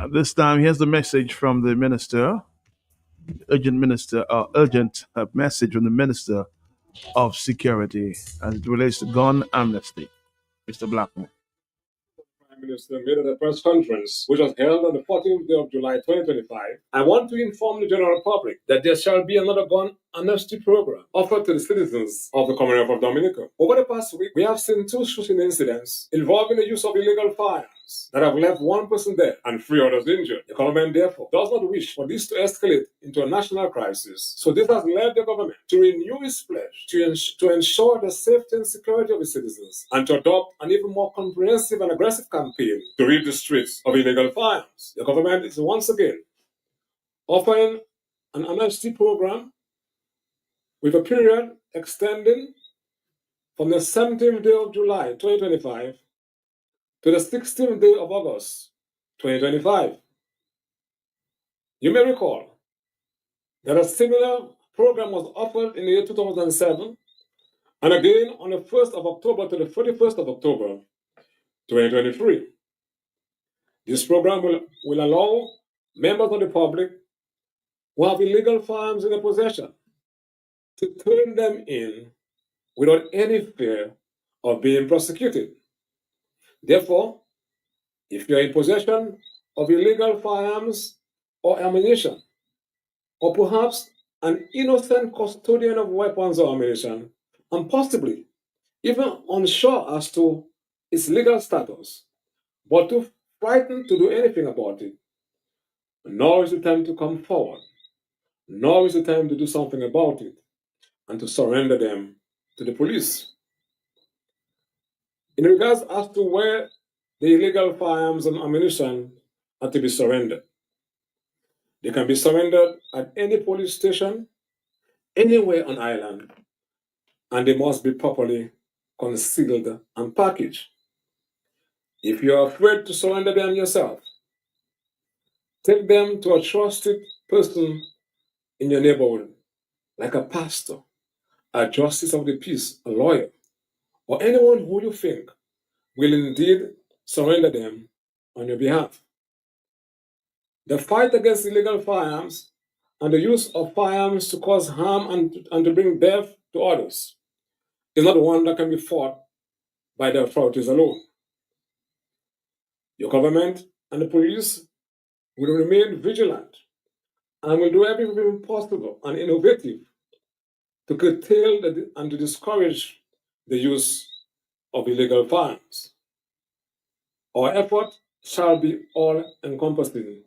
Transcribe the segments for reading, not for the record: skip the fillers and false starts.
At this time, here's the message from the minister, urgent message from the minister of security as it relates to gun amnesty. Mr. Blackmore. Prime Minister made at a press conference, which was held on the 14th day of July 2025. I want to inform the general public that there shall be another gun amnesty program offered to the citizens of the Commonwealth of Dominica. Over the past week, we have seen two shooting incidents involving the use of illegal firearms that have left one person dead and three others injured. The government, therefore, does not wish for this to escalate into a national crisis. So this has led the government to renew its pledge to ensure the safety and security of its citizens and to adopt an even more comprehensive and aggressive campaign to rid the streets of illegal firearms. The government is once again offering an amnesty program with a period extending from the 17th day of July 2025 to the 16th day of August 2025. You may recall that a similar program was offered in the year 2007 and again on the 1st of October to the 31st of October 2023. This program will allow members of the public who have illegal firearms in their possession to turn them in without any fear of being prosecuted. Therefore, if you're in possession of illegal firearms or ammunition, or perhaps an innocent custodian of weapons or ammunition, and possibly even unsure as to its legal status, but too frightened to do anything about it, now is the time to come forward. Now is the time to do something about it and to surrender them to the police. In regards as to where the illegal firearms and ammunition are to be surrendered, they can be surrendered at any police station, anywhere on island, and they must be properly concealed and packaged. If you are afraid to surrender them yourself, take them to a trusted person in your neighborhood, like a pastor, a justice of the peace, a lawyer, or anyone who you think will indeed surrender them on your behalf. The fight against illegal firearms and the use of firearms to cause harm and to bring death to others is not one that can be fought by the authorities alone. Your government and the police will remain vigilant and will do everything possible and innovative to curtail and to discourage the use of illegal firearms. Our effort shall be all-encompassing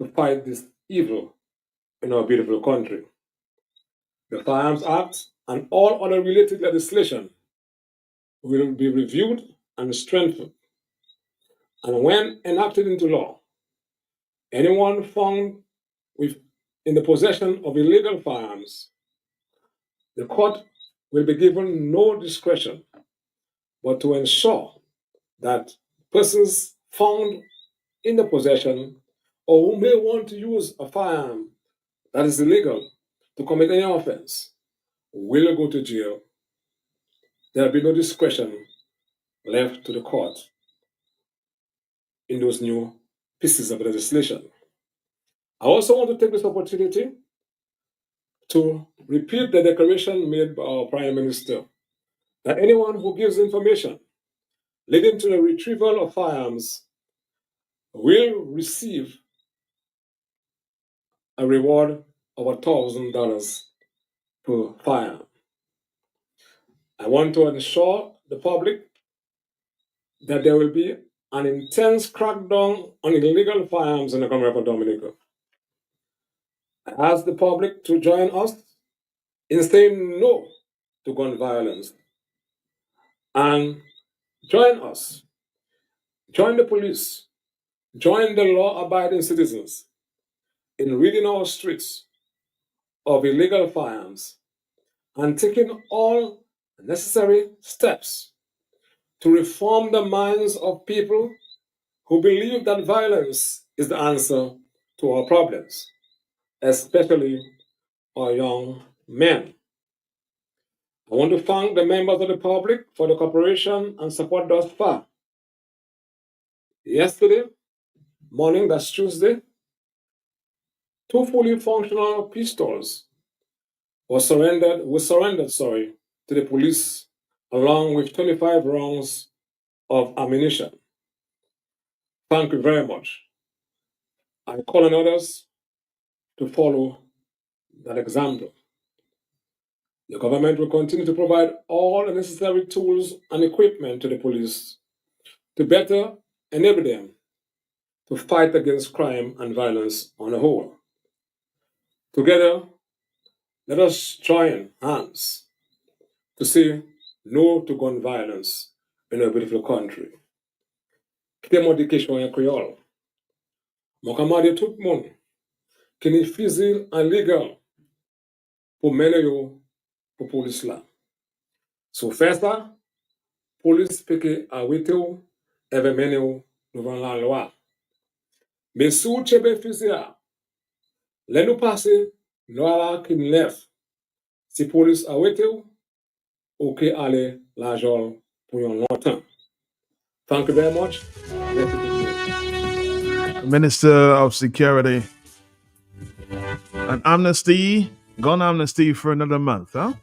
to fight this evil in our beautiful country. The Firearms Act and all other related legislation will be reviewed and strengthened. And when enacted into law, anyone found in the possession of illegal firearms, the court will be given no discretion but to ensure that persons found in the possession or who may want to use a firearm that is illegal to commit any offense will go to jail. There will be no discretion left to the court in those new pieces of legislation. I also want to take this opportunity to repeat the declaration made by our Prime Minister that anyone who gives information leading to the retrieval of firearms will receive a reward of $1,000 per firearm. I want to assure the public that there will be an intense crackdown on illegal firearms in the Commonwealth of Dominica. I ask the public to join us in saying no to gun violence and join us, join the police, join the law-abiding citizens in ridding our streets of illegal firearms and taking all necessary steps to reform the minds of people who believe that violence is the answer to our problems, especially our young men. I want to thank the members of the public for the cooperation and support thus far. Yesterday, morning, that's Tuesday, 2 fully functional pistols were surrendered to the police along with 25 rounds of ammunition. Thank you very much. I call on others to follow that example. The government will continue to provide all the necessary tools and equipment to the police to better enable them to fight against crime and violence on the whole. Together, let us join hands to say no to gun violence in our beautiful country. Kitemo di kesho ya Creole. Mokamade tout moun ki ni fizil an legal pou mene yo pou polis la. So fè sa, polis peke awete ou, eve mene ou devan la loi. Me sou chebe fizi a, le nou pase, loi la ki nlef. Si polis awete ou ke ale la jol pou yon lontan. Thank you very much. Minister of Security, an amnesty, gun amnesty for another month, huh?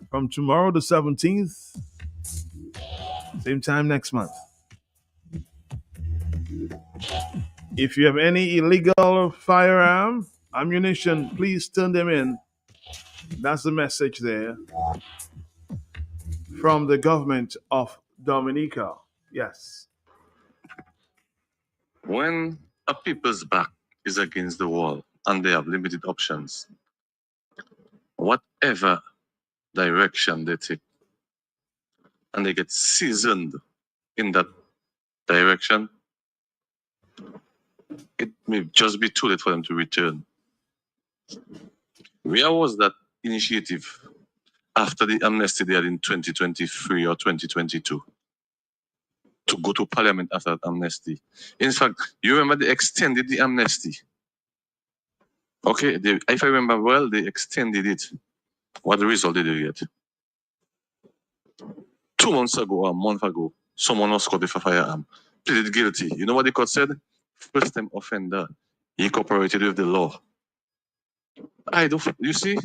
From tomorrow the 17th, same time next month. If you have any illegal firearm, ammunition, please turn them in. That's the message there from the government of Dominica. Yes. When a people's back is against the wall and they have limited options, whatever direction they take, and they get seasoned in that direction, it may just be too late for them to return. Where was that initiative after the amnesty they had in 2023 or 2022? To go to parliament after that amnesty. In fact, you remember they extended the amnesty. Okay, if I remember well, they extended it. What result did you get? 2 months ago or a month ago, someone was caught with a firearm, pleaded guilty. You know what the court said? First time offender, he cooperated with the law. You see,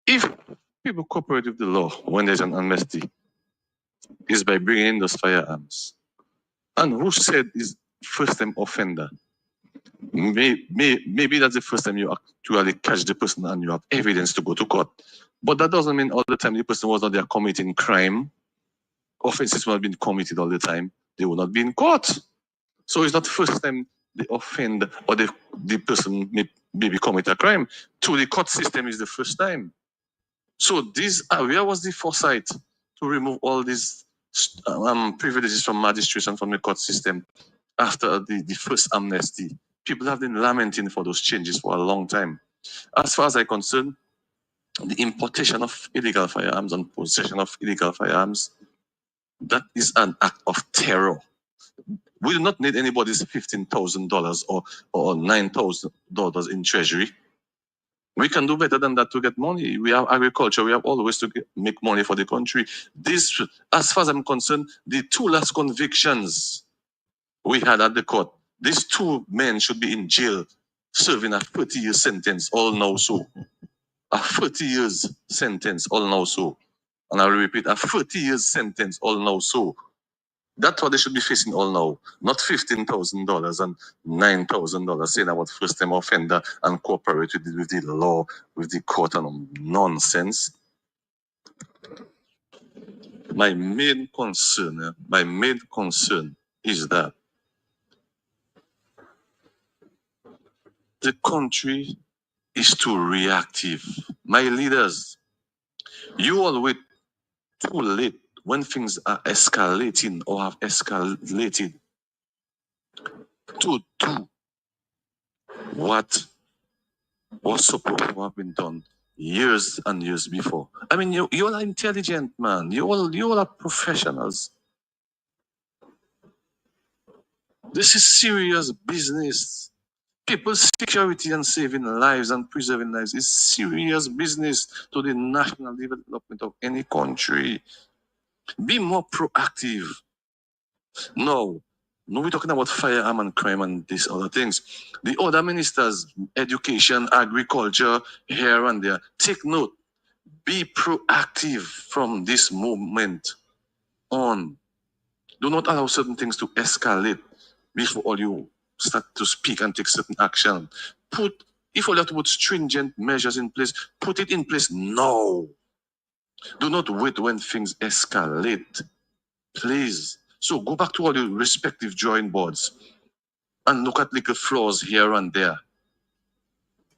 if people cooperate with the law when there's an amnesty, is by bringing in those firearms. And who said is first time offender? Maybe that's the first time you actually catch the person and you have evidence to go to court. But that doesn't mean all the time the person was not there committing crime. Offenses will not be committed all the time. They will not be in court. So it's not the first time the offender or the person maybe commit a crime. Through the court system is the first time. So where was the foresight to remove all these privileges from magistrates and from the court system after the first amnesty? People have been lamenting for those changes for a long time. As far as I'm concerned, the importation of illegal firearms and possession of illegal firearms, that is an act of terror. We do not need anybody's $15,000 or $9,000 in treasury. We can do better than that to get money. We have agriculture. We have all ways to make money for the country. This, as far as I'm concerned, the 2 last convictions we had at the court, these 2 men should be in jail serving a 30-year sentence, all now so. A 30 years sentence, all now so. And I will repeat, a 30 years sentence, all now so. That's what they should be facing all now. Not $15,000 and $9,000 saying about first time offender and cooperate with the law, with the court and nonsense. My main concern is that the country is too reactive. My leaders, you all wait too late when things are escalating or have escalated to do what was supposed to have been done years and years before. I mean, you all are intelligent, man. You all are professionals. This is serious business. People's security and saving lives and preserving lives is serious business to the national development of any country. Be more proactive. No, No, we're talking about firearm and crime and these other things. The other ministers, education, agriculture, here and there, take note. Be proactive from this moment on. Do not allow certain things to escalate before you start to speak and take certain action. If you have to put stringent measures in place, put it in place now. Do not wait when things escalate. Please. So go back to all your respective drawing boards and look at little flaws here and there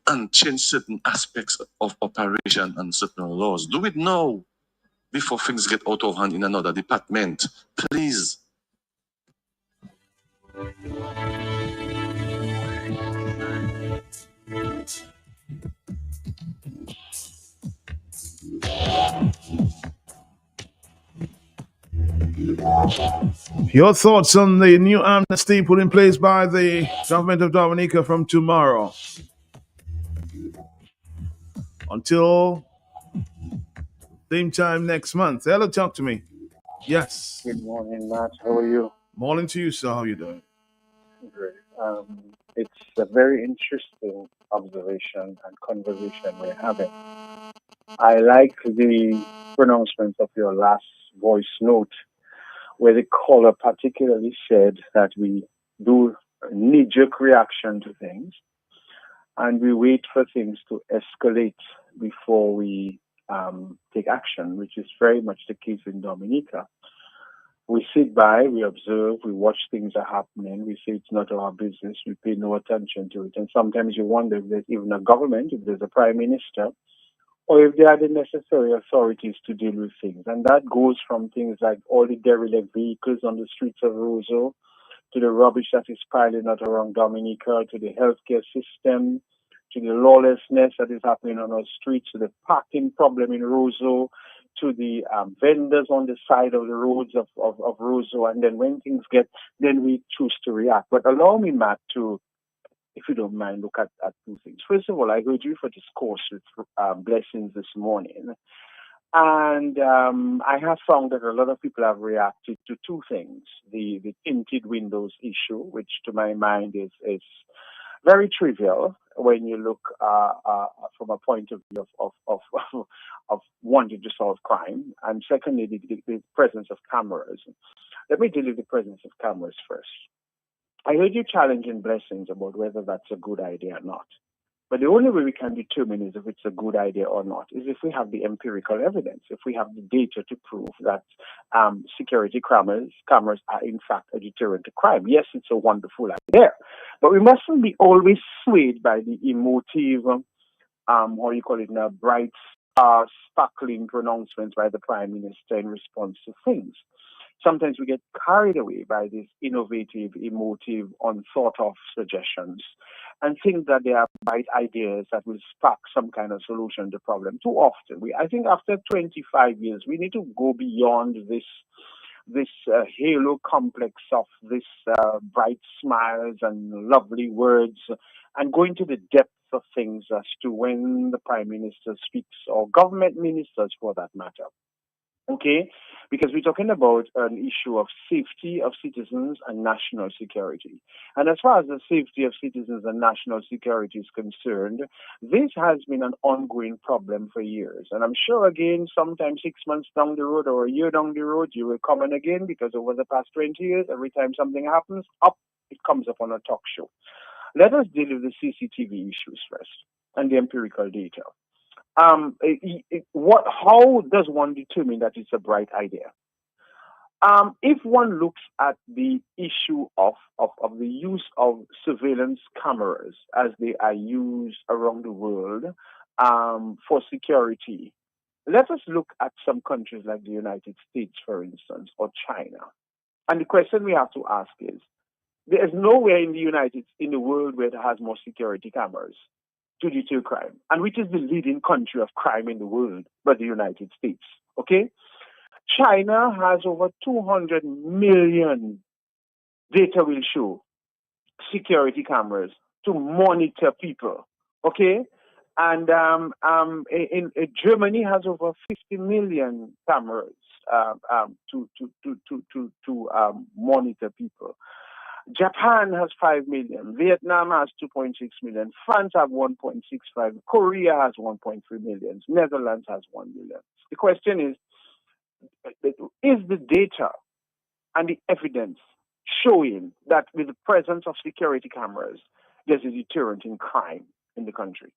and change certain aspects of operation and certain laws. Do it now before things get out of hand in another department. Please. Your thoughts on the new amnesty put in place by the government of Dominica from tomorrow until same time next month? Hello, talk to me. Yes. Good morning, Matt. How are you? Morning to you, sir. How you doing? Great. It's a very interesting observation and conversation we're having. I like the pronouncement of your last voice note, where the caller particularly said that we do a knee-jerk reaction to things and we wait for things to escalate before we take action, which is very much the case in Dominica. We sit by, we observe, we watch things are happening, we say it's not our business, we pay no attention to it. And sometimes you wonder if there's even a government, if there's a prime minister, or if they are the necessary authorities to deal with things. And that goes from things like all the derelict vehicles on the streets of Roseau, to the rubbish that is piling out around Dominica, to the healthcare system, to the lawlessness that is happening on our streets, to the parking problem in Roseau, to the vendors on the side of the roads of Roseau. And then when things then we choose to react. But allow me, Matt, to, if you don't mind, look at two things. First of all, I heard you for this course with Blessings this morning. And I have found that a lot of people have reacted to two things. The tinted windows issue, which to my mind is very trivial when you look from a point of view of wanting to solve crime. And secondly, the presence of cameras. Let me deal with the presence of cameras first. I heard you challenging Blessings about whether that's a good idea or not. But the only way we can determine is if it's a good idea or not is if we have the empirical evidence, if we have the data to prove that security cameras are in fact a deterrent to crime. Yes, it's a wonderful idea, but we mustn't be always swayed by the emotive, how you call it now, bright, sparkling pronouncements by the Prime Minister in response to things. Sometimes we get carried away by these innovative, emotive, unthought of suggestions and think that they are bright ideas that will spark some kind of solution to the problem. Too often, I think after 25 years, we need to go beyond this halo complex of this bright smiles and lovely words and go into the depth of things as to when the Prime Minister speaks, or government ministers for that matter. Okay, because we're talking about an issue of safety of citizens and national security. And as far as the safety of citizens and national security is concerned, this has been an ongoing problem for years. And I'm sure, again, sometime 6 months down the road or a year down the road, you will come in again, because over the past 20 years, every time something happens, it comes up on a talk show. Let us deal with the CCTV issues first and the empirical data. How does one determine that it's a bright idea? If one looks at the issue of the use of surveillance cameras as they are used around the world for security, let us look at some countries like the United States, for instance, or China. And the question we have to ask is, there is nowhere in the world where it has more security cameras to deter crime, and which is the leading country of crime in the world, but the United States. Okay, China has over 200 million, data will show, security cameras to monitor people. Okay, and in Germany has over 50 million cameras to monitor people. Japan has 5 million. Vietnam has 2.6 million. France has 1.65. Korea has 1.3 million. Netherlands has 1 million. The question is the data and the evidence showing that with the presence of security cameras, there's a deterrent in crime in the country?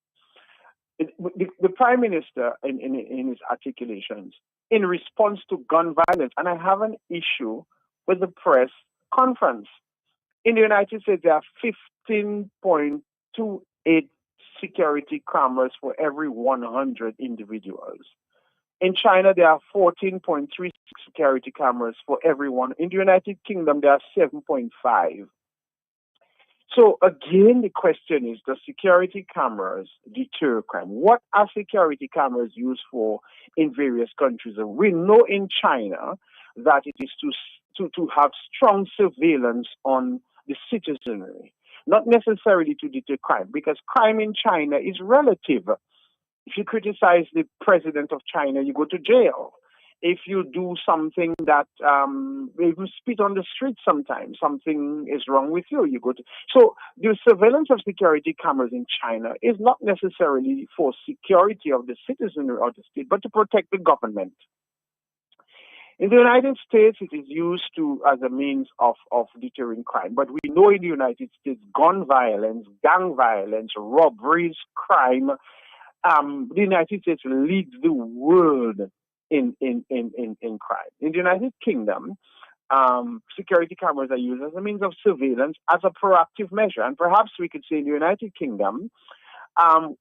The Prime Minister, in his articulations, in response to gun violence, and I have an issue with the press conference. In the United States, there are 15.28 security cameras for every 100 individuals. In China, there are 14.36 security cameras for everyone. In the United Kingdom, there are 7.5. So again, the question is, does security cameras deter crime? What are security cameras used for in various countries? And we know in China that it is to have strong surveillance on the citizenry, not necessarily to deter crime, because crime in China is relative. If you criticize the president of China, you go to jail. If you do something that even spit on the street sometimes, something is wrong with you, you go to. So the surveillance of security cameras in China is not necessarily for security of the citizenry or the state, but to protect the government. In the United States, it is used as a means of deterring crime. But we know in the United States, gun violence, gang violence, robberies, crime, the United States leads the world in crime. In the United Kingdom, security cameras are used as a means of surveillance, as a proactive measure. And perhaps we could say the United Kingdom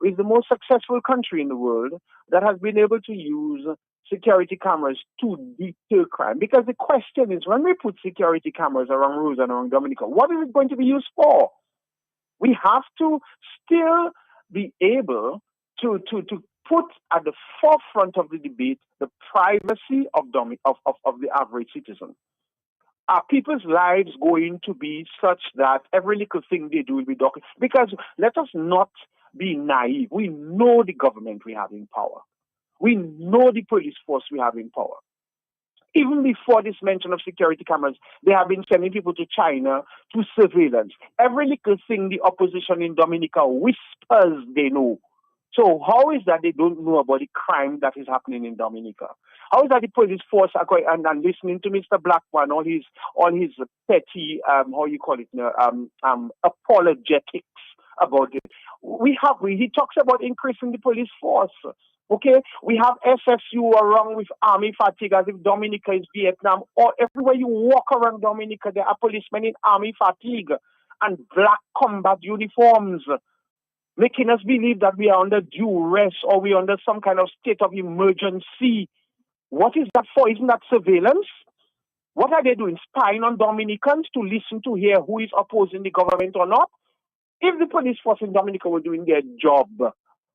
is the most successful country in the world that has been able to use security cameras to deter crime. Because the question is, when we put security cameras around Rosa and around Dominica, what is it going to be used for? We have to still be able to put at the forefront of the debate the privacy of the average citizen. Are people's lives going to be such that every little thing they do will be documented? Because let us not be naive. We know the government we have in power. We know the police force we have in power. Even before this mention of security cameras, they have been sending people to China to surveillance. Every little thing the opposition in Dominica whispers they know. So how is that they don't know about the crime that is happening in Dominica? How is that the police force are going and listening to Mr. Blackman, all his petty, apologetics about it? He talks about increasing the police force. Okay, we have SSU around with army fatigue as if Dominica is Vietnam. Or everywhere you walk around Dominica, there are policemen in army fatigue and black combat uniforms, making us believe that we are under duress or we are under some kind of state of emergency. What is that for? Isn't that surveillance? What are they doing? Spying on Dominicans to listen to hear who is opposing the government or not? If the police force in Dominica were doing their job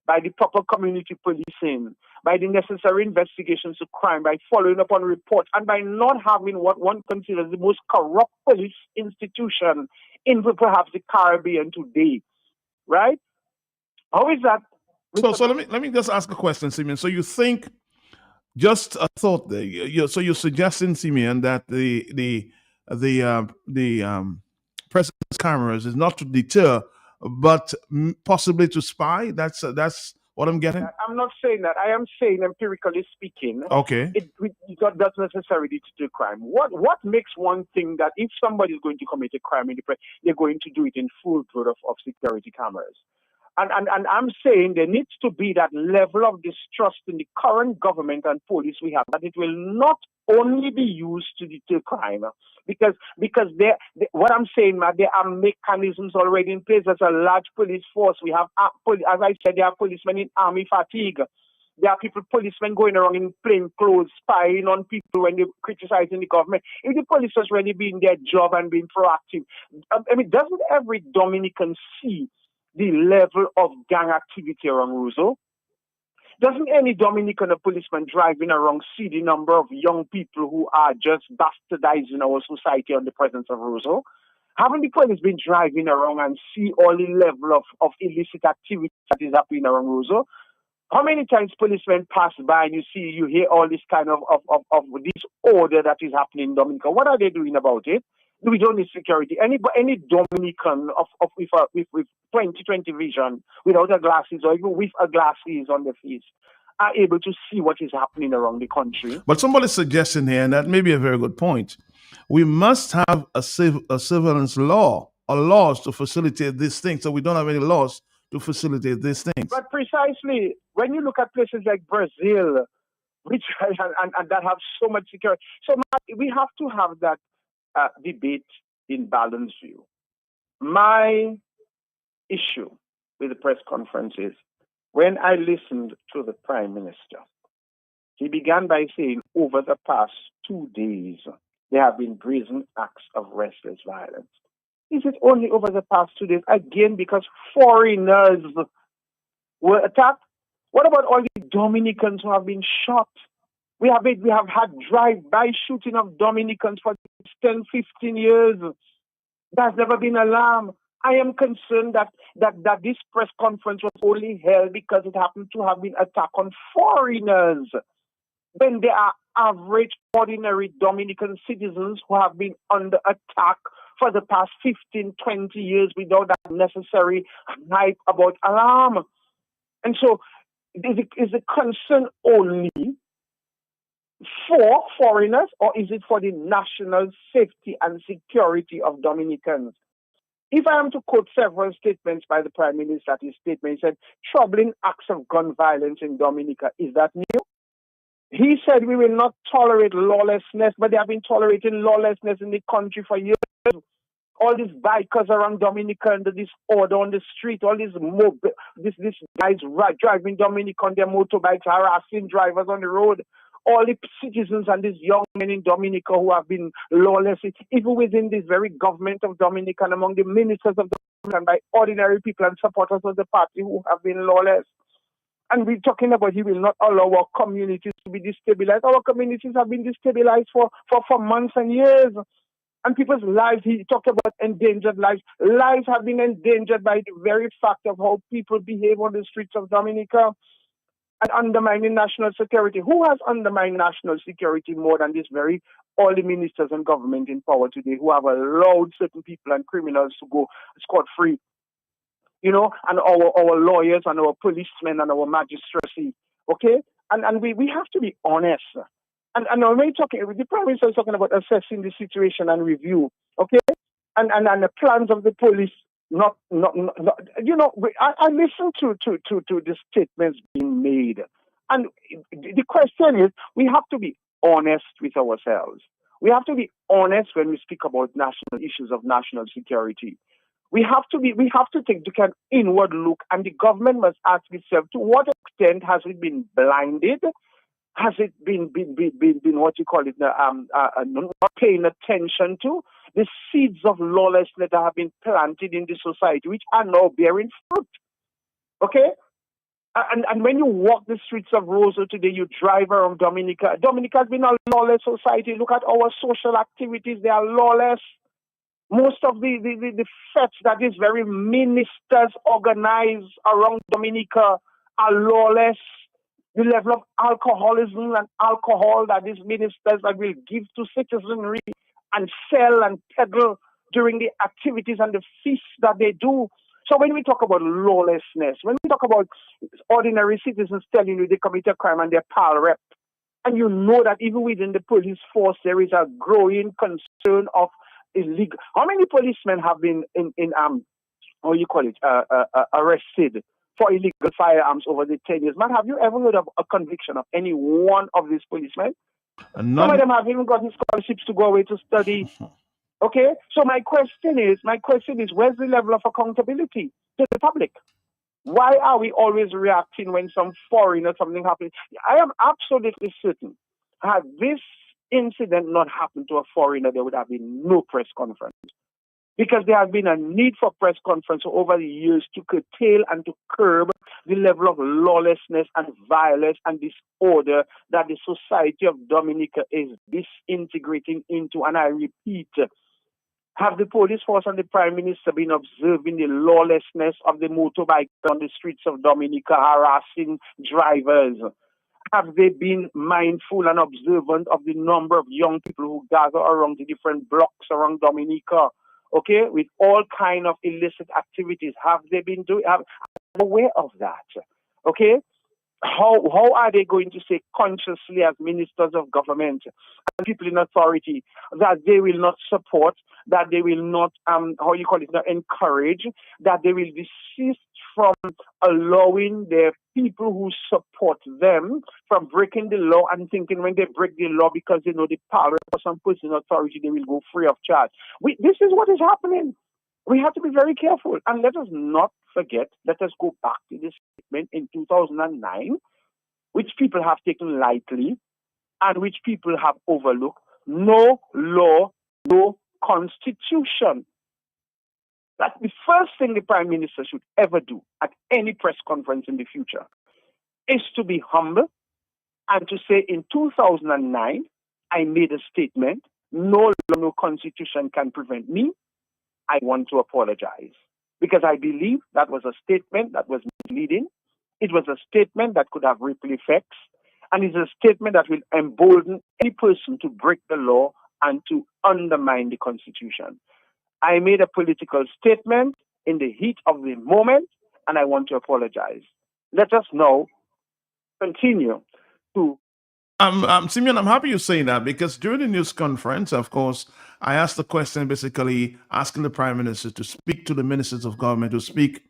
by the proper community policing, by the necessary investigations of crime, by following up on reports, and by not having what one considers the most corrupt police institution in perhaps the Caribbean today, right? How is that? So let me just ask a question, Simeon. So you think, just a thought there. So you're suggesting, Simeon, that the president's cameras is not to deter, but possibly to spy. That's what I'm getting. I'm not saying that. I am saying, empirically speaking, okay, it doesn't necessarily deter crime. What makes one think that if somebody is going to commit a crime in the press, they're going to do it in full throat of security cameras? And I'm saying there needs to be that level of distrust in the current government and police we have, that it will not only be used to deter crime, because what I'm saying, there are mechanisms already in place. There's a large police force. We have, as I said, there are policemen in army fatigue. There are policemen going around in plain clothes, spying on people when they're criticizing the government. If the police was really doing their job and being proactive, doesn't every Dominican see the level of gang activity around Roseau? Doesn't any Dominican or policeman driving around see the number of young people who are just bastardizing our society on the presence of Roseau? Haven't the police been driving around and see all the level of illicit activity that is happening around Roseau? How many times policemen pass by and you hear all this kind of disorder that is happening in Dominica? What are they doing about it? We don't need security. Any Dominican with 20/20 vision, without a glasses or even with a glasses on their face, are able to see what is happening around the country. But somebody's suggesting here, and that may be a very good point. We must have a surveillance law or laws to facilitate these things. So we don't have any laws to facilitate these things. But precisely, when you look at places like Brazil, which and that have so much security, so we have to have that debate in balanced view. My issue with the press conference is when I listened to the Prime Minister, he began by saying over the past 2 days, there have been brazen acts of restless violence. Is it only over the past 2 days? Again, because foreigners were attacked? What about all the Dominicans who have been shot? We have had drive-by shooting of Dominicans for 10, 15 years. There's never been alarm. I am concerned that this press conference was only held because it happened to have been attack on foreigners. When there are average, ordinary Dominican citizens who have been under attack for the past 15, 20 years without that necessary hype about alarm. And so, is the concern only for foreigners, or is it for the national safety and security of Dominicans? If I am to quote several statements by the Prime Minister, his statement, he said, troubling acts of gun violence in Dominica. Is that new? He said we will not tolerate lawlessness, but they have been tolerating lawlessness in the country for years. All these bikers around Dominica and the disorder on the street, all these guys driving Dominica on their motorbikes, harassing drivers on the road. All the citizens and these young men in Dominica who have been lawless, even within this very government of Dominica and among the ministers of Dominica and by ordinary people and supporters of the party who have been lawless. And we're talking about he will not allow our communities to be destabilized. Our communities have been destabilized for months and years. And people's lives, he talked about endangered lives. Lives have been endangered by the very fact of how people behave on the streets of Dominica and undermining national security. Who has undermined national security more than all the ministers and government in power today who have allowed certain people and criminals to go scot-free? You know, and our lawyers and our policemen and our magistracy, okay? And we have to be honest. And when we're talking, the Prime Minister is talking about assessing the situation and review, okay? And the plans of the police, not you know, I listen to the statements being made. And the question is, we have to be honest with ourselves. We have to be honest when we speak about national issues of national security. We have to take an inward look, and the government must ask itself, to what extent has it been blinded? Has it been what you call it, not paying attention to the seeds of lawlessness that have been planted in the society, which are now bearing fruit? Okay? And when you walk the streets of Roseau today, you drive around Dominica. Dominica has been a lawless society. Look at our social activities. They are lawless. Most of the fetes that these very ministers organize around Dominica are lawless. The level of alcoholism and alcohol that these ministers that will give to citizenry and sell and peddle during the activities and the feasts that they do. So when we talk about lawlessness, when we talk about ordinary citizens telling you they commit a crime and they're pal rep, and you know that even within the police force there is a growing concern of illegal. How many policemen have been arrested for illegal firearms over the 10 years? Man, have you ever heard of a conviction of any one of these policemen? Some of them have even gotten scholarships to go away to study. Okay, so my question is, where's the level of accountability to the public? Why are we always reacting when some foreigner something happens? I am absolutely certain, had this incident not happened to a foreigner, there would have been no press conference. Because there has been a need for press conference over the years to curtail and to curb the level of lawlessness and violence and disorder that the society of Dominica is disintegrating into. And I repeat, have the police force and the Prime Minister been observing the lawlessness of the motorbikes on the streets of Dominica, harassing drivers? Have they been mindful and observant of the number of young people who gather around the different blocks around Dominica, okay, with all kind of illicit activities? Have they been aware of that? Okay, how are they going to say consciously as ministers of government and people in authority that they will not support, that they will not not encourage, that they will desist from allowing their people who support them from breaking the law and thinking when they break the law because they know the power of some person in authority they will go free of charge. This is what is happening. We have to be very careful. And let us not forget, let us go back to this statement in 2009, which people have taken lightly and which people have overlooked. No law, no constitution. That's the first thing the Prime Minister should ever do at any press conference in the future, is to be humble and to say in 2009, I made a statement, no law, no constitution can prevent me. I want to apologize because I believe that was a statement that was misleading. It was a statement that could have ripple effects, and it's a statement that will embolden any person to break the law and to undermine the Constitution. I made a political statement in the heat of the moment, and I want to apologize. Let us now continue to. Simeon, I'm happy you're saying that because during the news conference, of course, I asked the question basically asking the Prime Minister to speak to the ministers of government, to speak,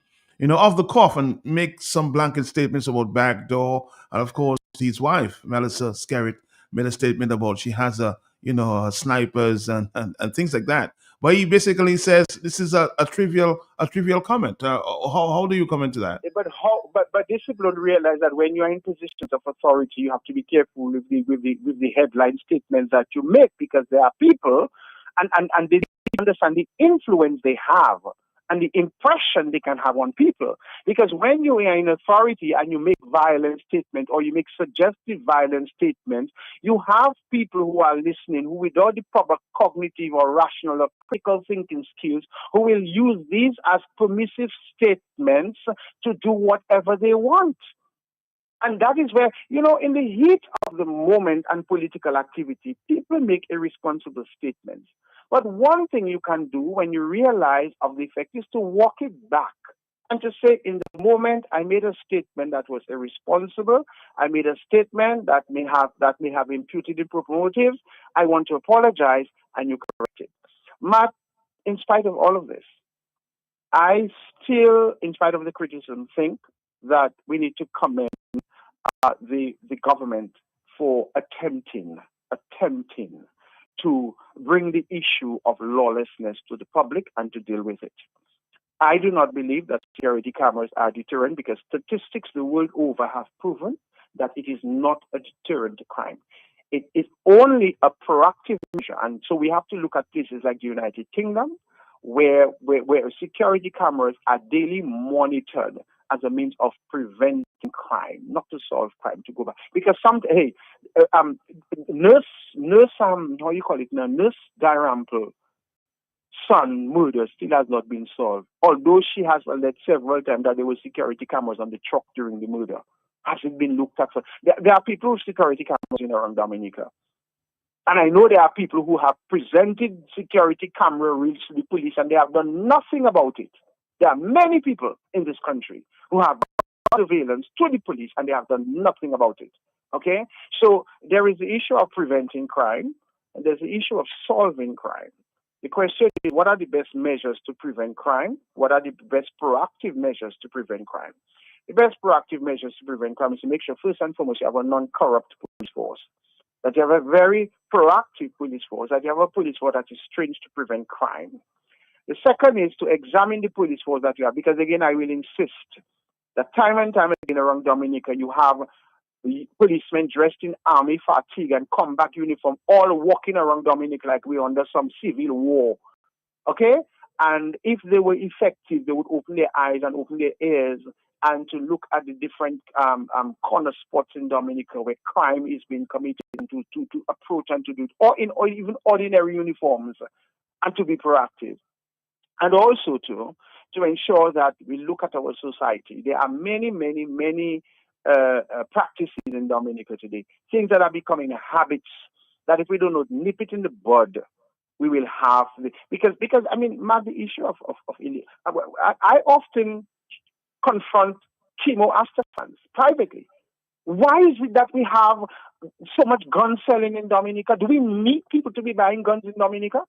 off the cuff and make some blanket statements about backdoor. And of course, his wife, Melissa Skerritt, made a statement about she has snipers and things like that. But he basically says this is a trivial comment. How do you comment to that? But these people don't realize that when you are in positions of authority, you have to be careful with the headline statements that you make because there are people and they understand the influence they have and the impression they can have on people. Because when you are in authority and you make violent statements or you make suggestive violent statements, you have people who are listening who, without the proper cognitive or rational or critical thinking skills, who will use these as permissive statements to do whatever they want. And that is where, in the heat of the moment and political activity, people make irresponsible statements. But one thing you can do when you realize of the effect is to walk it back and to say, in the moment, I made a statement that was irresponsible. I made a statement that may have imputed improper motives. I want to apologize, and you correct it. Matt, in spite of all of this, I still, in spite of the criticism, think that we need to commend the government for attempting to bring the issue of lawlessness to the public and to deal with it. I do not believe that security cameras are deterrent because statistics the world over have proven that it is not a deterrent to crime. It is only a proactive measure. And so we have to look at places like the United Kingdom, where security cameras are daily monitored as a means of preventing crime, not to solve crime, to go back. Because Nurse Dalrymple's son murder still has not been solved, although she has alleged several times that there were security cameras on the truck during the murder. Has it been looked at? There are people with security cameras in around Dominica. And I know there are people who have presented security camera reels to the police and they have done nothing about it. There are many people in this country who have surveillance to the police and they have done nothing about it. Okay? So there is the issue of preventing crime and there's the issue of solving crime. The question is, what are the best measures to prevent crime? What are the best proactive measures to prevent crime? The best proactive measures to prevent crime is to make sure, first and foremost, you have a non-corrupt police force. That you have a very proactive police force, that you have a police force that is trained to prevent crime. The second is to examine the police force that you have, because again, I will insist that time and time again around Dominica, you have policemen dressed in army fatigue and combat uniform, all walking around Dominica like we're under some civil war. Okay? And if they were effective, they would open their eyes and open their ears and to look at the different corner spots in Dominica where crime is being committed and to approach and to do it, or even ordinary uniforms, and to be proactive. And also to ensure that we look at our society. There are many practices in Dominica today, things that are becoming habits that if we do not nip it in the bud, we will have because I mean, Matt, the issue of I often confront chemo after fans privately. Why is it that we have so much gun selling in Dominica? Do we need people to be buying guns in Dominica?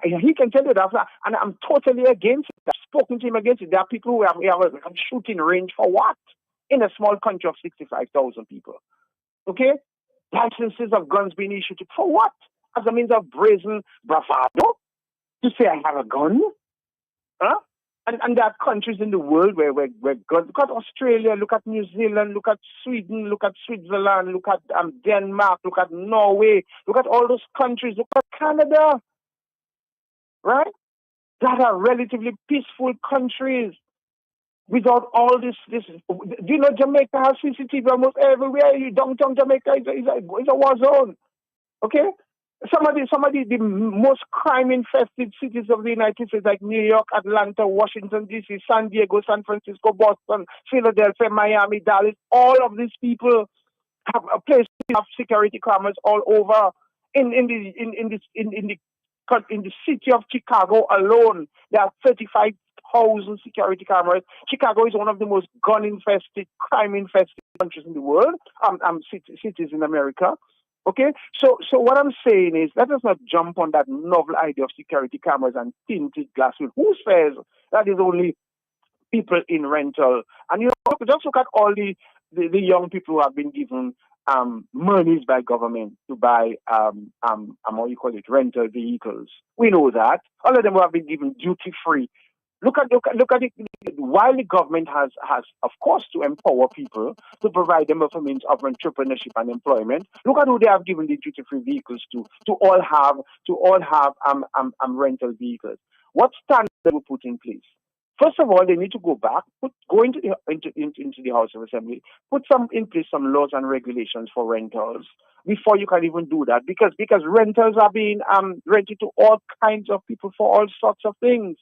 He can tell you that, and I'm totally against it. I've spoken to him against it. There are people who have a shooting range for what? In a small country of 65,000 people. Okay? Licenses of guns being issued for what? As a means of brazen bravado? To say I have a gun? Huh? And there are countries in the world where guns. Look at Australia, look at New Zealand, look at Sweden, look at Switzerland, look at Denmark, look at Norway, look at all those countries, look at Canada. Right? That are relatively peaceful countries without all this. Do you know Jamaica has CCTV almost everywhere? Downtown Jamaica is a war zone. Okay? Some of the most crime-infested cities of the United States, like New York, Atlanta, Washington, D.C., San Diego, San Francisco, Boston, Philadelphia, Miami, Dallas, all of these people have a place to have security cameras all over. In the city of Chicago alone, there are 35,000 security cameras. Chicago is one of the most gun-infested, crime-infested countries in the world, cities in America. Okay, so what I'm saying is, let us not jump on that novel idea of security cameras and tinted glass. Who says that is only people in rental? And just look at all the young people who have been given monies by government to buy what you call it, rental vehicles. We know that all of them have been given duty free. Look at it. While the government has of course to empower people to provide them with a means of entrepreneurship and employment. Look at who they have given the duty-free vehicles to all have rental vehicles. What standards they will put in place? First of all, they need to go back, go into the House of Assembly, put in place some laws and regulations for rentals before you can even do that, because rentals are being rented to all kinds of people for all sorts of things.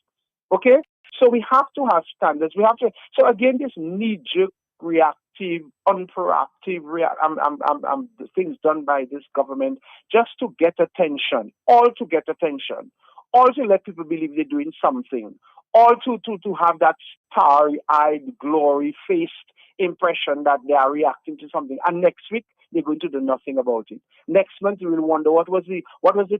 Okay, so we have to have standards. We have to. So again, this knee-jerk, reactive, unproactive, things done by this government just to get attention, all to get attention, all to let people believe they're doing something, all to have that starry-eyed, glory-faced impression that they are reacting to something. And next week they're going to do nothing about it. Next month you will wonder what was the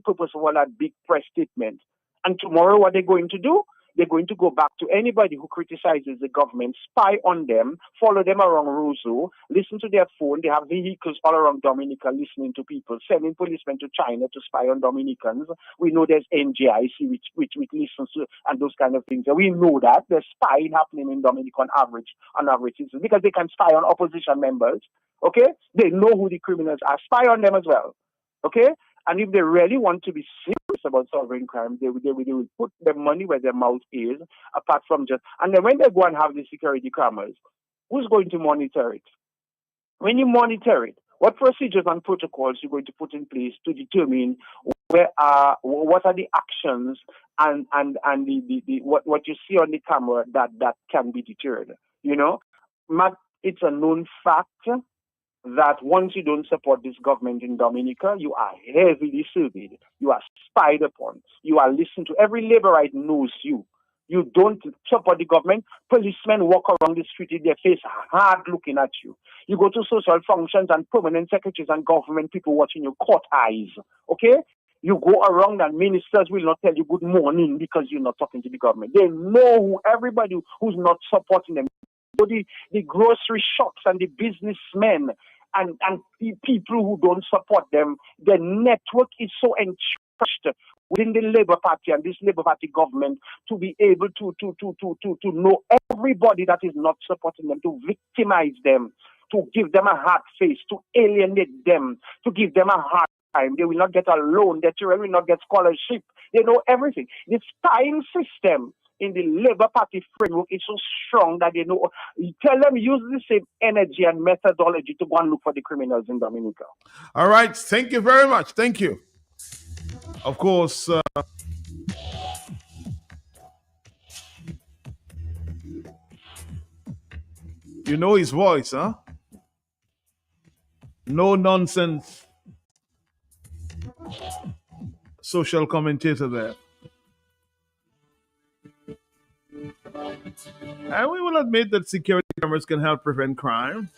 purpose of all that big press statement. And tomorrow what they're going to do? They're going to go back to anybody who criticizes the government, spy on them, follow them around Roseau, listen to their phone. They have vehicles all around Dominica listening to people, sending policemen to China to spy on Dominicans. We know there's NGIC, which listens to, and those kind of things. We know that there's spying happening in Dominica on average, because they can spy on opposition members. Okay? They know who the criminals are. Spy on them as well. Okay? And if they really want to be serious about solving crime, they will put their money where their mouth is, apart from just... And then when they go and have the security cameras, who's going to monitor it? When you monitor it, what procedures and protocols you're going to put in place to determine what are the actions and what you see on the camera that can be deterred? You know, Matt, it's a known fact that once you don't support this government in Dominica, you are heavily surveyed, you are spied upon, you are listened to. Every laborite knows you. You don't support the government, policemen walk around the street with their face hard looking at you. You go to social functions and permanent secretaries and government people watching you, caught eyes. Okay? You go around and ministers will not tell you good morning because you're not talking to the government. They know everybody who's not supporting them. So the grocery shops and the businessmen and the people who don't support them, the network is so entrenched within the Labour Party and this Labour Party government to be able to know everybody that is not supporting them, to victimize them, to give them a hard face, to alienate them, to give them a hard time. They will not get a loan. Their children will not get scholarship. They know everything. The spying system in the Labour Party framework is so strong that they know. You tell them use the same energy and methodology to go and look for the criminals in Dominica. All right. Thank you very much. Thank you. Of course, You know his voice, huh? No nonsense social commentator there. And we will admit that security cameras can help prevent crime.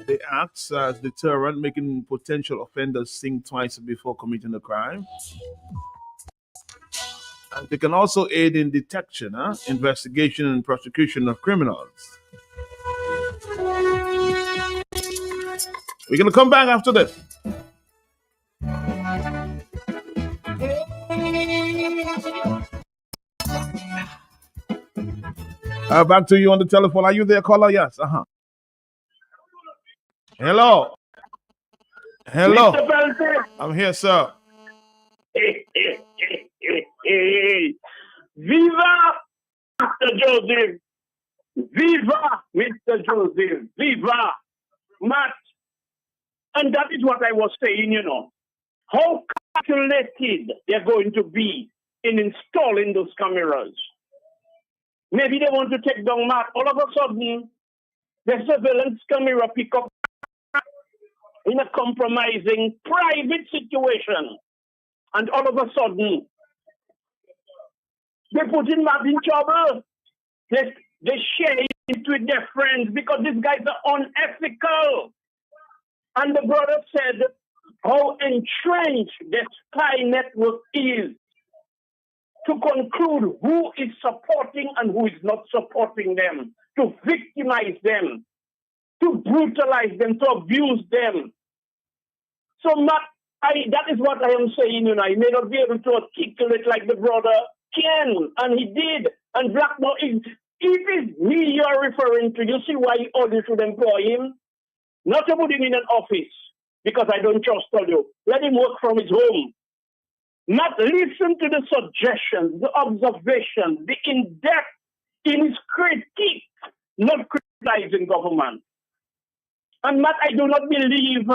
They act as deterrent, making potential offenders think twice before committing a crime. And they can also aid in detection, investigation, and prosecution of criminals. We're going to come back after this. Back to you on the telephone. Are you there, caller? Yes. Hello. Hello. Mr. President. I'm here, sir. Viva Mr. Joseph. Viva Mr. Joseph. Viva Matt. And that is what I was saying, you know. How calculated they're going to be in installing those cameras. Maybe they want to take down Matt. All of a sudden, the surveillance camera pick up in a compromising private situation. And all of a sudden, they put in Matt in trouble. They share it with their friends because these guys are unethical. And the brother said how entrenched the spy network is to conclude who is supporting and who is not supporting them, to victimize them, to brutalize them, to abuse them. So that is what I am saying, you know. I may not be able to articulate like the brother can, and he did. And Blackmore, if it's me you're referring to, you see why all you should employ him? Not to put him in an office, because I don't trust you. Let him work from his home. Not listen to the suggestions, the observations, the in-depth in his critique, not criticizing government. And Matt, I do not believe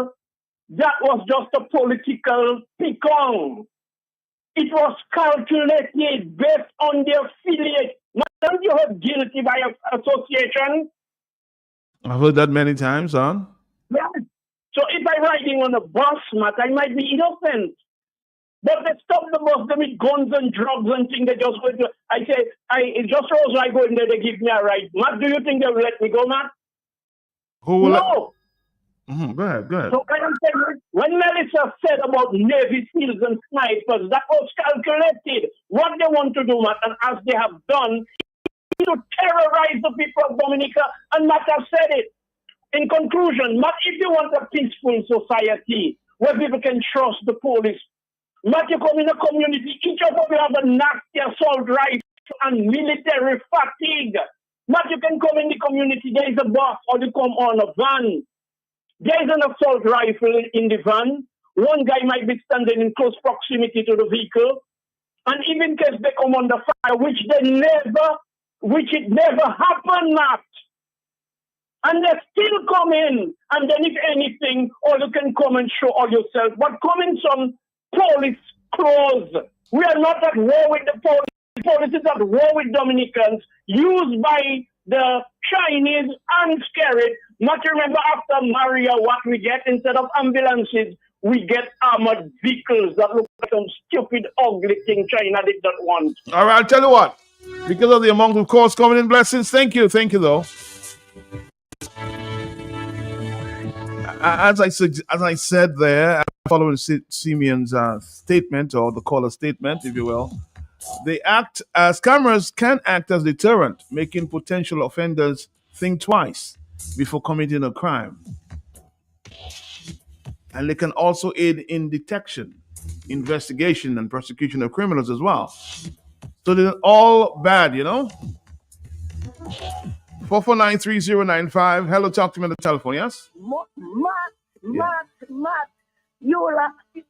that was just a political pick-on. It was calculated based on the affiliate. Don't you heard guilty by association? I've heard that many times, huh? Yeah. So if I'm riding on a bus, Matt, I might be innocent. But they stop the bus, them with guns and drugs and things. They just go to, I say, just as I go in there, they give me a ride. Matt, do you think they will let me go, Matt? Who will no. Go ahead. So I am saying, when Melissa said about Navy SEALs and snipers, that was calculated. What they want to do, Matt, and as they have done, is to terrorize the people of Dominica, and Matt has said it. In conclusion, Matt, if you want a peaceful society where people can trust the police, Matt, you come in a community, each of us have a nasty assault rifle and military fatigue. Matt, you can come in the community, there is a bus, or you come on a van. There is an assault rifle in the van. One guy might be standing in close proximity to the vehicle. And even in case they come under fire, which it never happened, Matt. And they still come in. And then if anything, or you can come and show all yourself. But come in some police clothes. We are not at war with the police. The police is at war with Dominicans, used by the Chinese and scary. Not remember after Maria what we get, instead of ambulances, we get armored vehicles that look like some stupid, ugly thing China did not want. All right, I'll tell you what. Because of the amount of calls coming in, blessings. Thank you though. As I said there, following Simeon's statement, or the caller's statement, if you will, cameras can act as deterrent, making potential offenders think twice before committing a crime. And they can also aid in detection, investigation, and prosecution of criminals as well. So they're all bad, you know? 4493095. Hello, talk to me on the telephone, yes? Matt,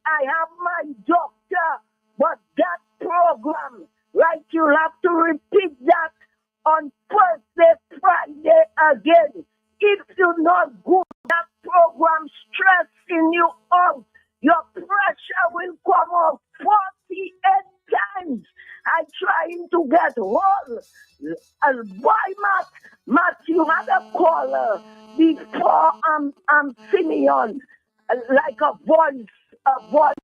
I have my doctor, but that program, like you'll have to repeat that on Thursday, Friday again. If you're not good, that program stressing you out, your pressure will come up 48 times. I'm trying to get hold. And boy, Matthew had a caller before Simeon, like a voice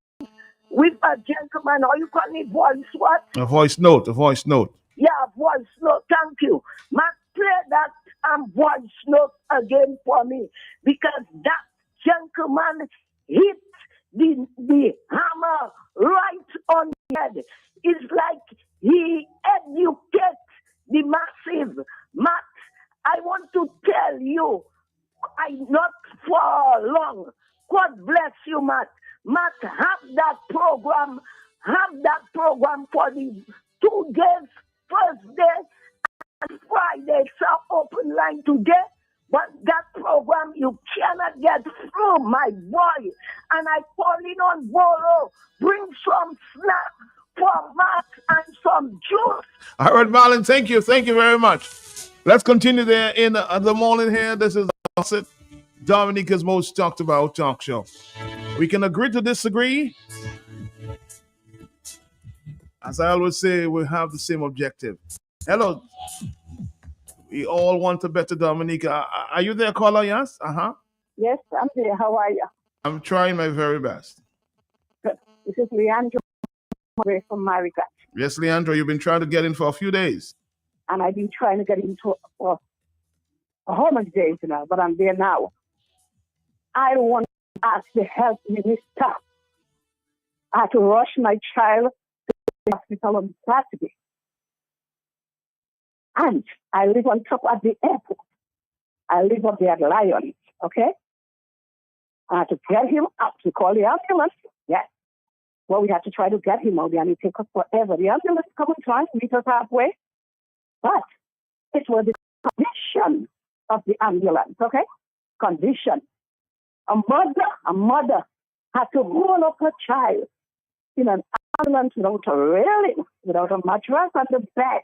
with a gentleman, or you call it voice what? A voice note, a voice note. Yeah, voice note. Thank you. Matt, play that voice note again for me, because that gentleman hit the hammer right on the head. It's like he educates the massive. Matt, I want to tell you, I not for long. God bless you, Matt. Matt, have that program for the 2 days, first day and Friday. It's an open line today. But that program you cannot get through, my boy. And I calling on Bolo, bring some snack for Matt and some juice. All right, Marlon, thank you. Thank you very much. Let's continue there in the morning here. This is Dominica's most talked about talk show. We can agree to disagree. As I always say, we have the same objective. Hello. We all want to better Dominica. Are you there, caller? Yes? Uh-huh. Yes, I'm there. How are you? I'm trying my very best. Good. This is Leandro from Marigat. Yes, Leandro, you've been trying to get in for a few days. And I've been trying to get into for how much days now, but I'm there now. I want to ask the health minister. I had to rush my child to the hospital on Saturday. And I live on top of the airport. I live up there at Lions, okay? I had to get him up to call the ambulance. Yes. Well, we had to try to get him out there, and it took us forever. The ambulance come and try to meet us halfway. But it was the condition of the ambulance, okay? Condition. A mother had to roll up her child in an ambulance without a railing, without a mattress on the bed,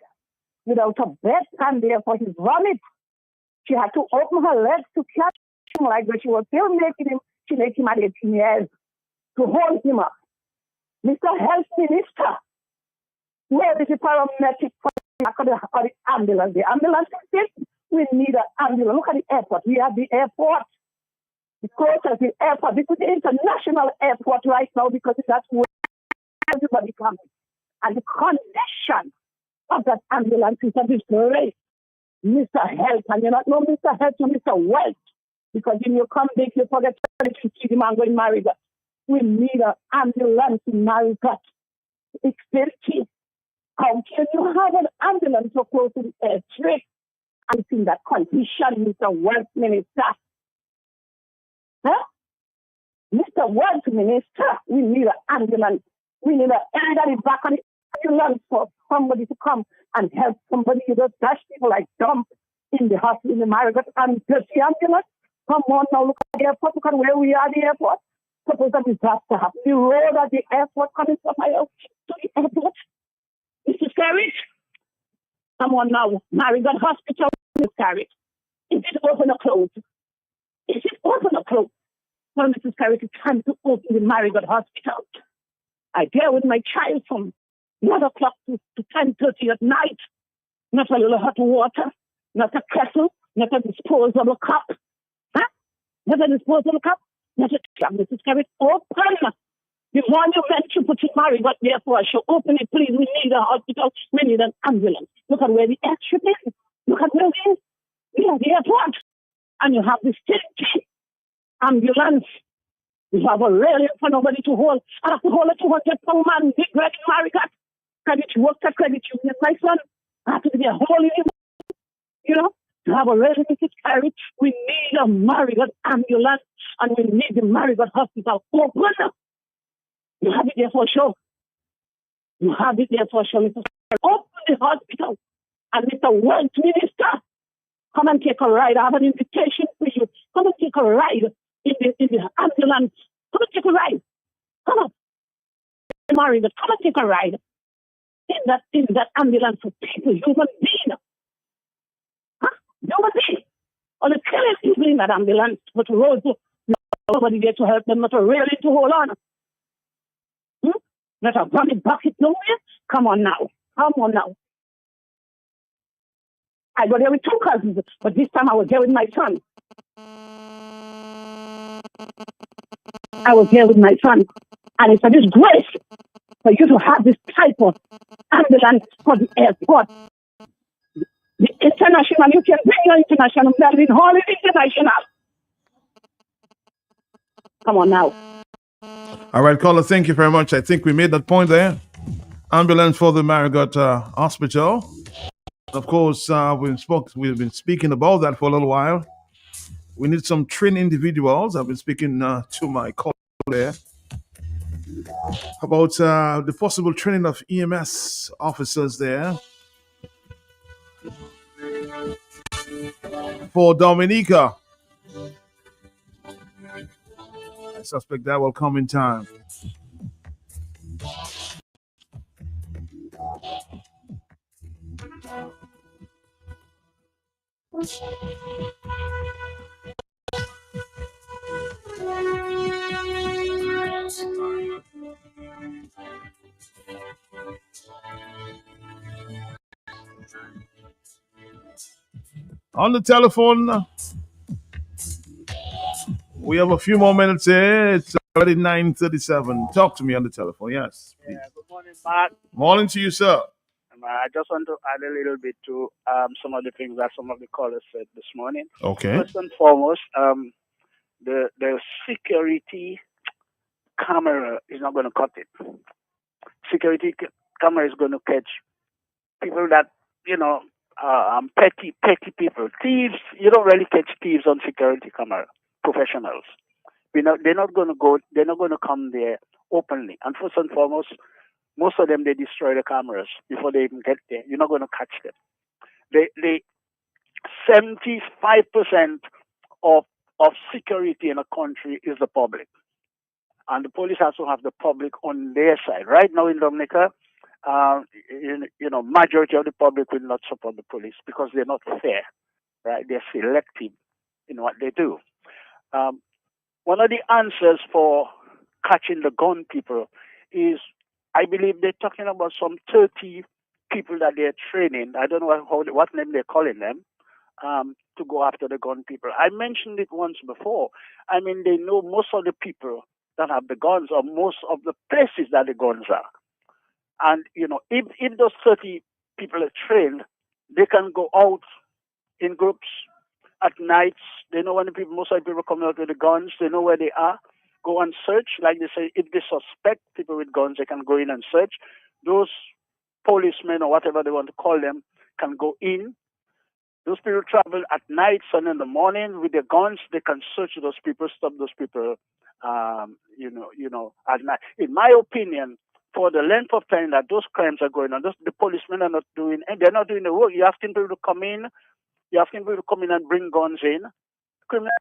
without a bedpan there for his vomit. She had to open her legs to catch him, like when she was still making him. She made him at 18 years to hold him up. Mr. Health Minister, where is the paramedic for the ambulance? The ambulance is this. We need an ambulance. Look at the airport. We have the airport. The coast of the airport. This is the international airport right now because that's where everybody comes. And the condition of that ambulance is a disgrace. Mr. Health, and you're not no Mr. Health, you're Mr. Wealth. Because when you come back, you forget to see the man going married. We need an ambulance in Marigat. It's 50. How can you have an ambulance so close to the airstrip? And it's in that condition, Mr. Wealth Minister. Huh? Mr. Wealth Minister, we need an ambulance. We need anybody back on the ambulance for somebody to come and help somebody. You just dash people like dump in the hospital in the Marigat and just the ambulance. Come on now, look at the airport. Look at where we are at the airport. Suppose a disaster happens. The road at the airport coming from my house to the airport. Mr. Scarrett, come on now. Marigat Hospital, Mr. Scarrett. Is it open or closed? Is it open or closed? Well, Mrs. Scarrett, it's time to open the Marigat Hospital. I deal with my child from 1 o'clock to 10:30 at night. Not a little hot water, not a kettle, not a disposable cup. Huh? Not a disposable cup, not a Mrs. Scarrett, open. The monument you put in Marigat, therefore I shall open it, please. We need a hospital, we need an ambulance. Look at where the airstrip is. Look at where it is. We have the airport. And you have the safety ambulance. We have a railing for nobody to hold. I have to hold a 200-pound man, big red Marigat. Credit work at credit union, my son. I have to be a holding him. You know, to have a railing to carry. We need a Marigat ambulance and we need the Marigat hospital open. You have it there for sure. You have it there for sure, Mr. Open the hospital. And Mr. Wealth Minister, come and take a ride. I have an invitation for you. Come and take a ride in the ambulance. Come and take a ride. Come on. Marigat, come and take a ride in that ambulance for people, human beings. Huh? Human beings. Only killing people in that ambulance, but roads, nobody there to help them, not a railing to hold on. Not a running bucket nowhere. Come on now. Come on now. I go there with two cousins, but this time I was there with my son. I was there with my son. And it's a disgrace for you to have this type of ambulance for the airport. The international, you can bring your international, in all is international. Come on now. All right, caller, thank you very much. I think we made that point there. Ambulance for the Marigot Hospital. Of course, we've been speaking about that for a little while. We need some trained individuals. I've been speaking to my caller there about the possible training of EMS officers there for Dominica. I suspect that will come in time. On the telephone, we have a few more minutes here. It's already 9:37. Talk to me on the telephone. Yes. Yeah, good morning, Mark. Morning to you, sir. I just want to add a little bit to some of the things that some of the callers said this morning. Okay. First and foremost, the security camera is not going to cut it. Security camera is going to catch people that, petty people. Thieves, you don't really catch thieves on security camera. Professionals. They're not going to come there openly. And first and foremost, most of them, they destroy the cameras before they even get there. You're not going to catch them. They 75% of security in a country is the public. And the police also have the public on their side. Right now in Dominica, majority of the public will not support the police because they're not fair, right? They're selective in what they do. One of the answers for catching the gun people is, I believe they're talking about some 30 people that they're training. I don't know what name they're calling them, to go after the gun people. I mentioned it once before. I mean, they know most of the people that have the guns or most of the places that the guns are. And, if those 30 people are trained, they can go out in groups at nights. They know when most of the people come out with the guns. They know where they are. Go and search. Like they say, if they suspect people with guns, they can go in and search. Those policemen or whatever they want to call them can go in. Those people travel at night and in the morning with their guns. They can search those people, stop those people, at night. In my opinion, for the length of time that those crimes are going on, the policemen are not doing, and they're not doing the work. You're asking people to come in. You're asking people to come in and bring guns in. Criminals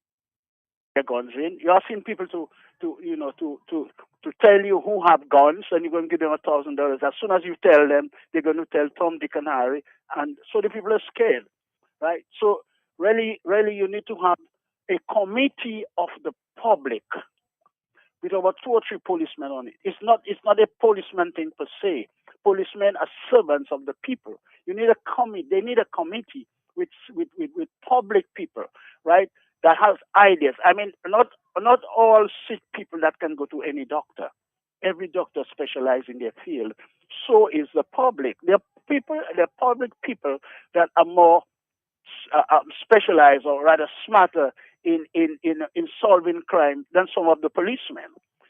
their guns in. You're asking people to tell you who have guns, and you're going to give them $1,000. As soon as you tell them, they're going to tell Tom, Dick, and Harry, and so the people are scared, right? So really, you need to have a committee of the public with about 2 or 3 policemen on it. It's not a policeman thing per se. Policemen are servants of the people. You need a committee. They need a committee with public people, right? That has ideas. I mean, not all sick people that can go to any doctor. Every doctor specializes in their field. So is the public. There are public people that are more specialized or rather smarter in solving crime than some of the policemen.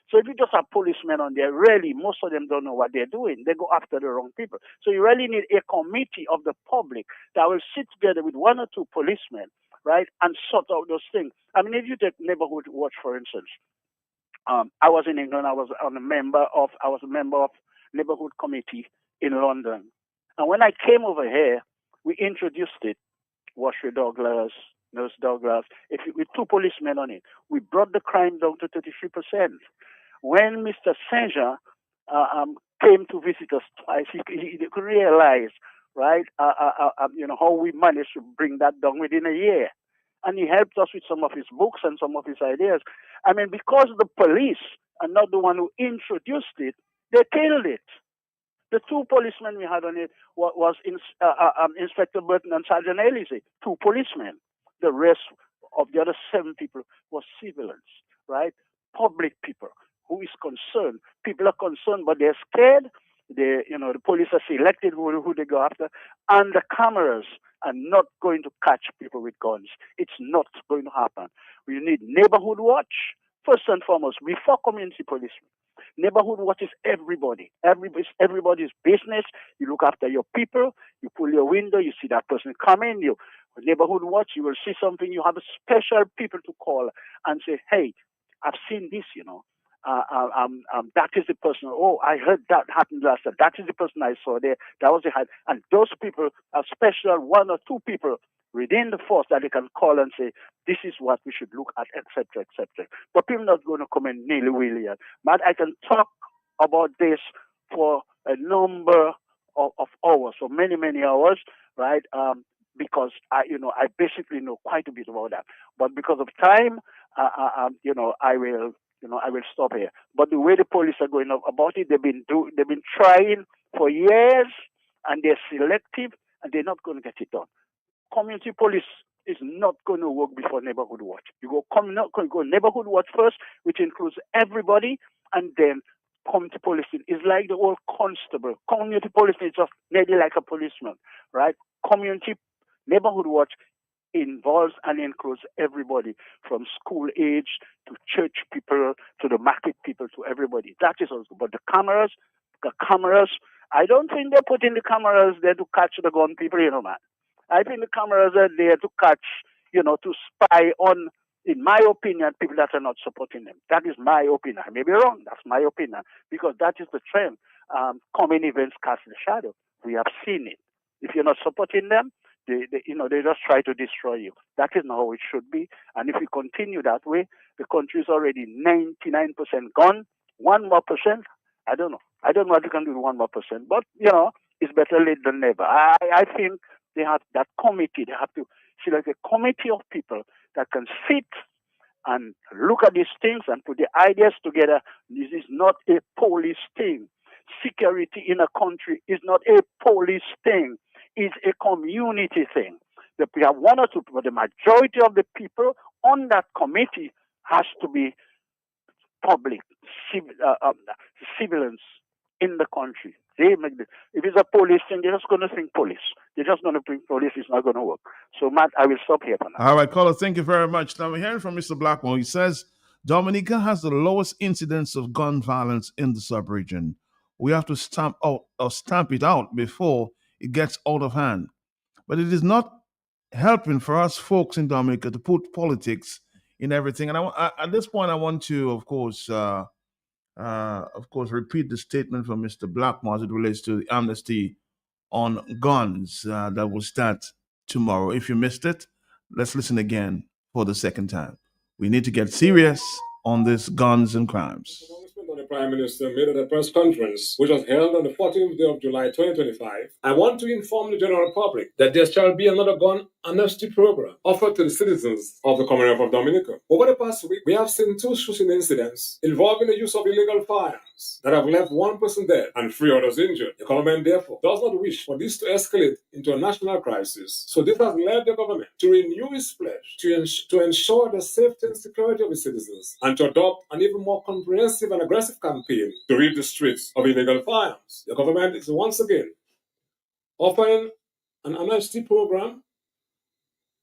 So if you just have policemen on there, really, most of them don't know what they're doing. They go after the wrong people. So you really need a committee of the public that will sit together with 1 or 2 policemen, right, and sort out those things. I mean, if you take neighborhood watch, for instance, I was in England. I was a member of neighborhood committee in London, and when I came over here, we introduced it. Wash your Douglas, Nurse Douglas, with 2 policemen on it. We brought the crime down to 33%. When Mr. Saint-Jean came to visit us twice, he could realize, right, how we managed to bring that down within a year. And he helped us with some of his books and some of his ideas. I mean, because the police are not the one who introduced it, they killed it. The two policemen we had on it was Inspector Burton and Sergeant Elise, two policemen. The rest of the other 7 people were civilians, right? Public people. Who is concerned? People are concerned, but they're scared. The police are selected who they go after, and the cameras are not going to catch people with guns. It's not going to happen. We need neighborhood watch first and foremost before community policing. Neighborhood watch is everybody. Everybody's business. You look after your people. You pull your window. You see that person coming. You neighborhood watch. You will see something. You have a special people to call and say, "Hey, I've seen this. That is the person. Oh, I heard that happened last time. That is the person I saw there. That was the head." And those people are special 1 or 2 people within the force that they can call and say, "This is what we should look at," etc., etc. But people are not going to come in nilly-willy. But I can talk about this for a number of hours, for many, many hours, right? Because I basically know quite a bit about that. But because of time, I will stop here. But the way the police are going about it, they've been trying for years, and they're selective, and they're not going to get it done. Community police is not going to work before neighborhood watch. You go neighborhood watch first, which includes everybody, and then community policing. It's like the old constable. Community policing is just nearly like a policeman, right? Neighborhood watch involves and includes everybody from school age to church people to the market people to everybody. That is also. But the cameras, I don't think they're putting the cameras there to catch the gun people, man. I think the cameras are there to catch, to spy on, in my opinion, people that are not supporting them. That is my opinion. I may be wrong. That's my opinion. Because that is the trend. Common events cast the shadow. We have seen it. If you're not supporting them, they just try to destroy you. That is not how it should be. And if we continue that way, the country is already 99% gone. 1 more percent, I don't know. I don't know what you can do with 1 more percent. But, it's better late than never. I think they have that committee. They have to select a committee of people that can sit and look at these things and put the ideas together. This is not a police thing. Security in a country is not a police thing. It's a community thing. We have 1 or 2 people. The majority of the people on that committee has to be public, civilians in the country. If it's a police thing, they're just going to think police. They're just going to think police. It's not going to work. So, Matt, I will stop here for now. All right, caller, thank you very much. Now, we're hearing from Mr. Blackmore. He says Dominica has the lowest incidence of gun violence in the sub-region. We have to stamp it out before it gets out of hand. But it is not helping for us folks in Dominica to put politics in everything. And at this point, I want to, of course, repeat the statement from Mr. Blackmore as it relates to the amnesty on guns that will start tomorrow. If you missed it, let's listen again for the second time. We need to get serious on this guns and crimes. The Prime Minister made at a press conference, which was held on the 14th day of July 2025. I want to inform the general public that there shall be another gun amnesty program offered to the citizens of the Commonwealth of Dominica. Over the past week, we have seen 2 shooting incidents involving the use of illegal firearms that have left 1 person dead and 3 others injured. The government, therefore, does not wish for this to escalate into a national crisis. So this has led the government to renew its pledge to ensure the safety and security of its citizens and to adopt an even more comprehensive and aggressive campaign to rid the streets of illegal firearms. The government is once again offering an amnesty program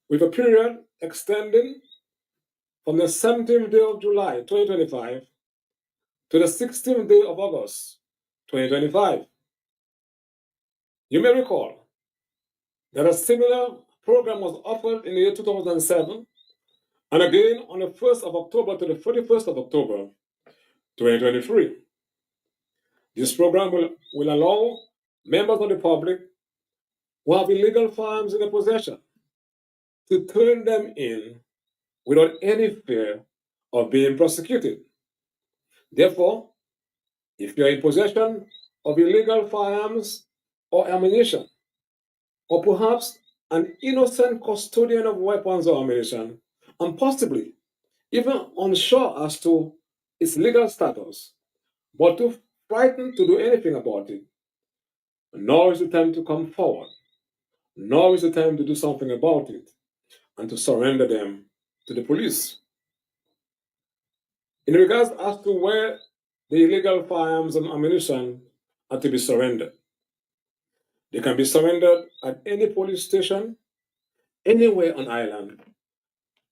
with a period extending from the 17th day of July 2025 to the 16th day of August 2025. You may recall that a similar program was offered in the year 2007 and again on the 1st of October to the 31st of October 2023. This program will allow members of the public who have illegal firearms in their possession to turn them in without any fear of being prosecuted. Therefore, if you are in possession of illegal firearms or ammunition, or perhaps an innocent custodian of weapons or ammunition, and possibly even unsure as to its legal status, but too frightened to do anything about it, Now is the time to come forward. Now is the time to do something about it and to surrender them to the police. In regards as to where the illegal firearms and ammunition are to be surrendered, they can be surrendered at any police station, anywhere on island,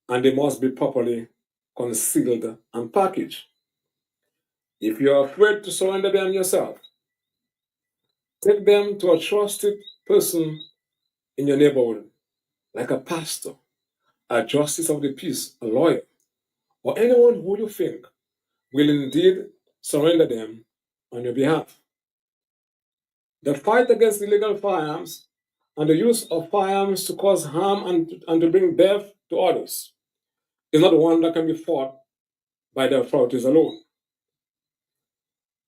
and they must be properly concealed and packaged. If you are afraid to surrender them yourself, take them to a trusted person in your neighborhood, like a pastor, a justice of the peace, a lawyer, or anyone who you think will indeed surrender them on your behalf. The fight against illegal firearms and the use of firearms to cause harm and to bring death to others is not one that can be fought by the authorities alone.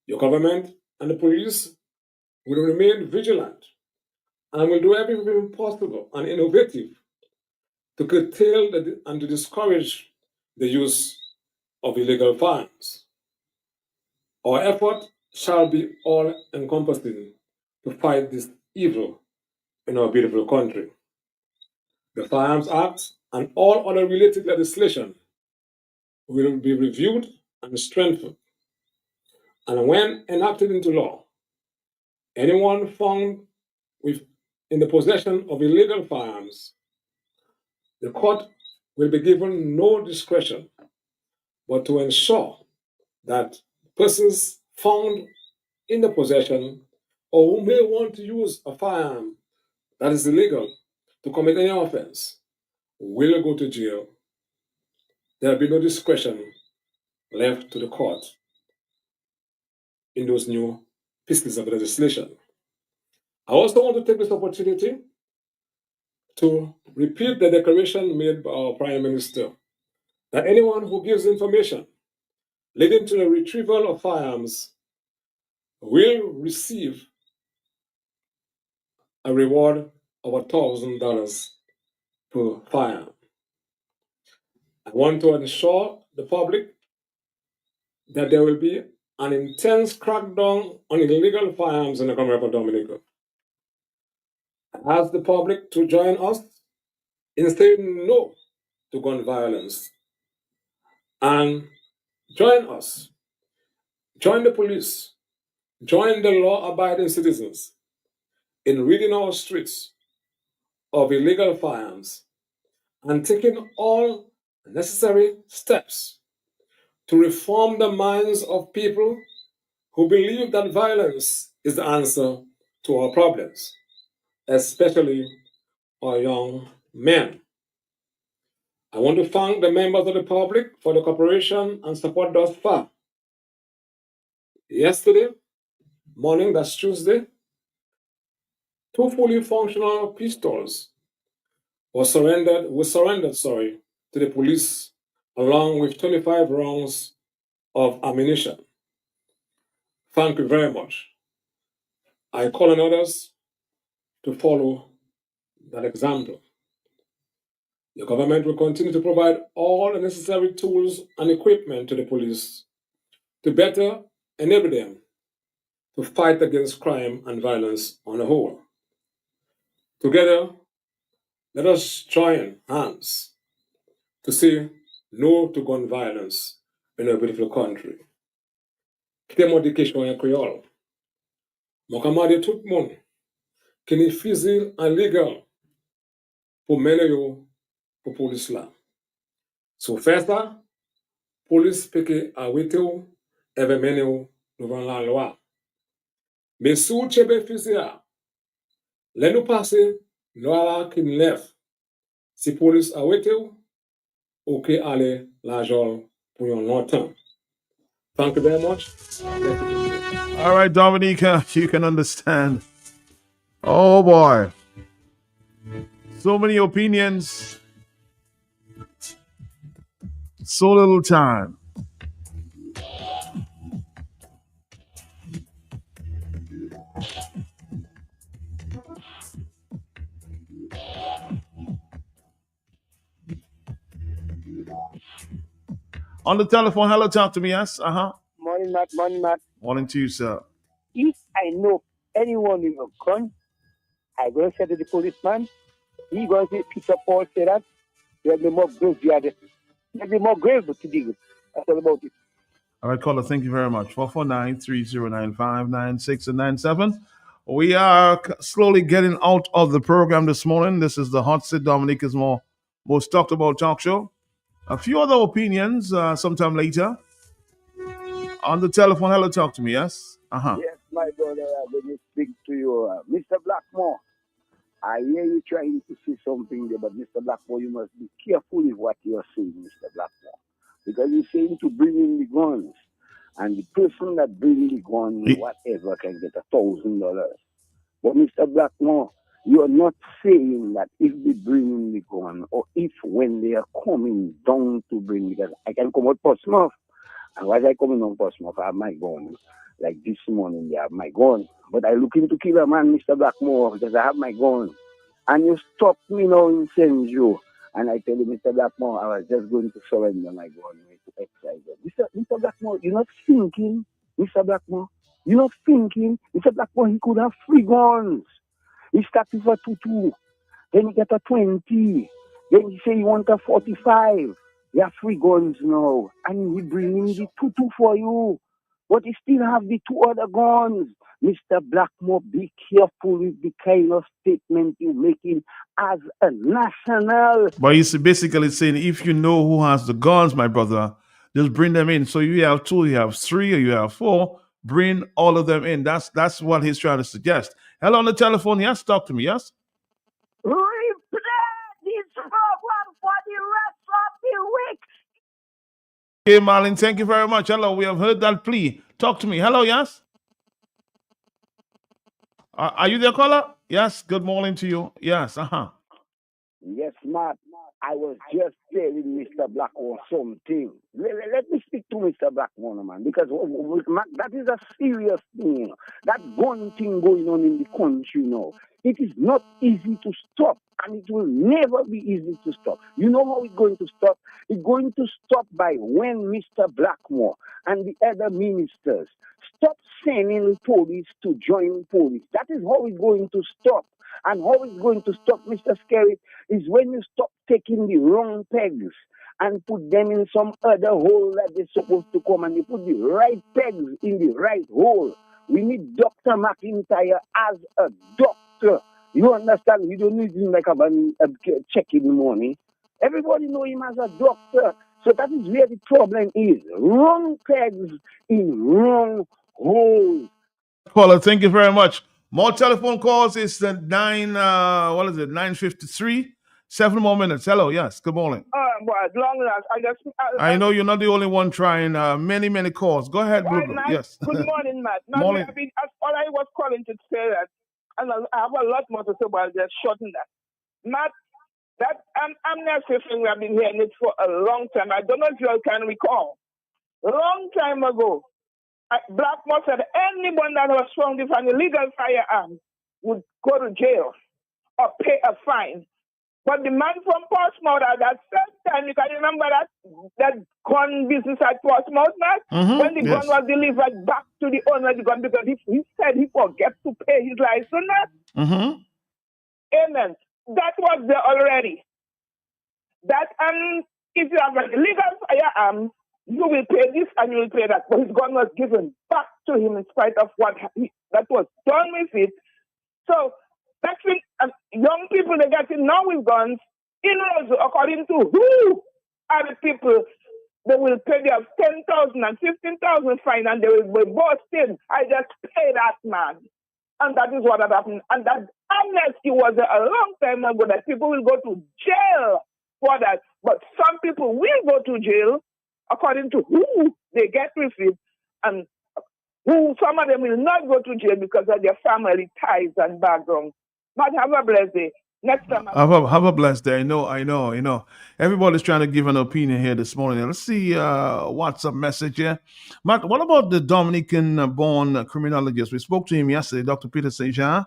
Your government and the police will remain vigilant and will do everything possible and innovative to curtail and to discourage the use of illegal firearms. Our effort shall be all-encompassing to fight this evil in our beautiful country. The Firearms Act and all other related legislation will be reviewed and strengthened. And when enacted into law, anyone found in the possession of illegal firearms, the court will be given no discretion but to ensure that persons found in the possession or who may want to use a firearm that is illegal to commit any offense will go to jail. There will be no discretion left to the court in those new pieces of legislation. I also want to take this opportunity to repeat the declaration made by our Prime Minister that anyone who gives information leading to the retrieval of firearms will receive a reward of $1,000 per firearm. I want to assure the public that there will be an intense crackdown on illegal firearms in the Commonwealth of Dominica. I ask the public to join us in saying no to gun violence and join us, join the police, join the law-abiding citizens in ridding our streets of illegal firearms and taking all necessary steps to reform the minds of people who believe that violence is the answer to our problems, especially our young men. I want to thank the members of the public for the cooperation and support thus far. Yesterday morning, that's Tuesday, 2 fully functional pistols were surrendered to the police along with 25 rounds of ammunition. Thank you very much. I call on others to follow that example. The government will continue to provide all the necessary tools and equipment to the police to better enable them to fight against crime and violence on the whole. Together, let us join hands to say no to gun violence in our beautiful country. Kite modification en Creole. Mokamade tout moun qui ni fusil en légal pour mener yo pour police là. So faire ça, police peut arrêter ou et mener ou devant la loi. Mais sous chebe fusil là, les nous passer loi qui lève. Si police arrêter ou que aller l'argent pour un longtemps. Thank you very much. All right, Dominica, you can understand. Oh boy. So many opinions. So little time. On the telephone, hello, talk to me, yes? Morning, Matt. Morning to you, sir. If I know anyone with a gun, I go say to the policeman, he goes to Peter Paul say that there'll be more graveyard. There'll be more grave to dig. That's all about it. All right, caller, thank you very much. 449-3095-96 and 97. We are slowly getting out of the program this morning. This is the Hot Seat, Dominica's most talked about talk show. A few other opinions sometime later. On the telephone, hello, talk to me, yes? Uh-huh. Yes, my brother, I'm going to speak to you. Mr. Blackmore, I hear you trying to say something there, but Mr. Blackmore, you must be careful with what you're saying, Mr. Blackmore. Because you're saying to bring in the guns, and the person that brings the gun, whatever, can get $1,000. But Mr. Blackmore, you're not saying that if they bring in the gun, or if when they are coming down to bring, because I can come out Portsmouth, and as I come on Portsmouth, I have my gun. Like this morning, I have my gun. But I looking to kill a man, Mr. Blackmore, because I have my gun. And you stop me now in St. Joe. And I tell you, Mr. Blackmore, I was just going to surrender my gun to exercise. Mr. Blackmore, you're not thinking, Mr. Blackmore. You're not thinking, Mr. Blackmore, he could have 3 guns. He started for 2. Then he get a 20. Then he say he want a 45. He have 3 guns now. And he bringing the 2 for you. But he still have the 2 other guns. Mr. Blackmore, be careful with the kind of statement you're making as a national. But he's basically saying if you know who has the guns, my brother, just bring them in. So you have 2, you have 3, or you have 4. Bring all of them in. That's what he's trying to suggest. Hello on the telephone. Yes, talk to me. Yes. Replay this program for the rest of the week. Okay, Marlon, thank you very much. Hello, we have heard that plea. Talk to me. Hello, yes? Are you there, caller? Yes, good morning to you. Yes, uh-huh. Yes, Matt. I was just telling Mr. Blackmore something. Let me speak to Mr. Blackmore, man, because that is a serious thing. That gun thing going on in the country now. It is not easy to stop, and it will never be easy to stop. You know how it's going to stop? It's going to stop by when Mr. Blackmore and the other ministers stop sending police to join police. That is how it's going to stop. And how it's going to stop, Mr. Scary, is when you stop taking the wrong pegs and put them in some other hole that they're supposed to come, and you put the right pegs in the right hole. We need Dr. McIntyre as a doctor. You understand? We don't need him like a check in the morning. Everybody know him as a doctor. So that is where the problem is. Wrong pegs in wrong holes. Paula, thank you very much. More telephone calls. It's the 9:53. 7 more minutes. Hello, yes, good morning. But as long as I know you're not the only one trying. Many calls. Go ahead, Blue. Yes. Good morning, Matt. Morning. All I was calling to say that, and I have a lot more to say, but I'll just shorten that. Matt, that amnesty thing, we have been hearing it for a long time. I don't know if you all can recall. A long time ago, Blackmore said anyone that was found with an illegal firearm would go to jail or pay a fine. But the man from Portsmouth at that same time, you can remember that gun business at Portsmouth, Matt? When the gun was delivered back to the owner of the gun, because he said he forgot to pay his license. Amen. That was there already. That if you have an illegal firearm, you will pay this and you will pay that. But his gun was given back to him in spite of what that was done with it. So that's when young people they getting now with guns. You know, according to who are the people, they will pay their 10,000 and 15,000 fine, and they will be busted. I just pay that, man, and that is what had happened. And that amnesty was a long time ago that people will go to jail for that. But some people will go to jail according to who they get with it, and who some of them will not go to jail because of their family ties and background. But have a blessed day. Next time. Have a blessed day. I know. Everybody's trying to give an opinion here this morning. Let's see WhatsApp message here. Matt, what about the Dominican-born criminologist? We spoke to him yesterday, Dr. Peter St. Jean.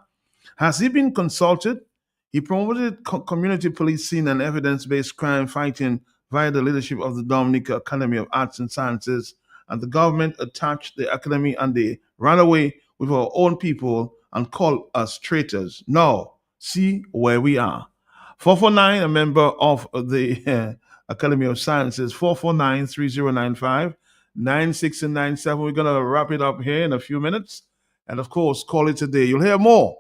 Has he been consulted? He promoted community policing and evidence-based crime fighting via the leadership of the Dominica Academy of Arts and Sciences, and the government attached the academy and they ran away with our own people and call us traitors. No, see where we are. 449, a member of the Academy of Sciences, 449 3095 96 and 97. We're going to wrap it up here in a few minutes. And of course, call it a day. You'll hear more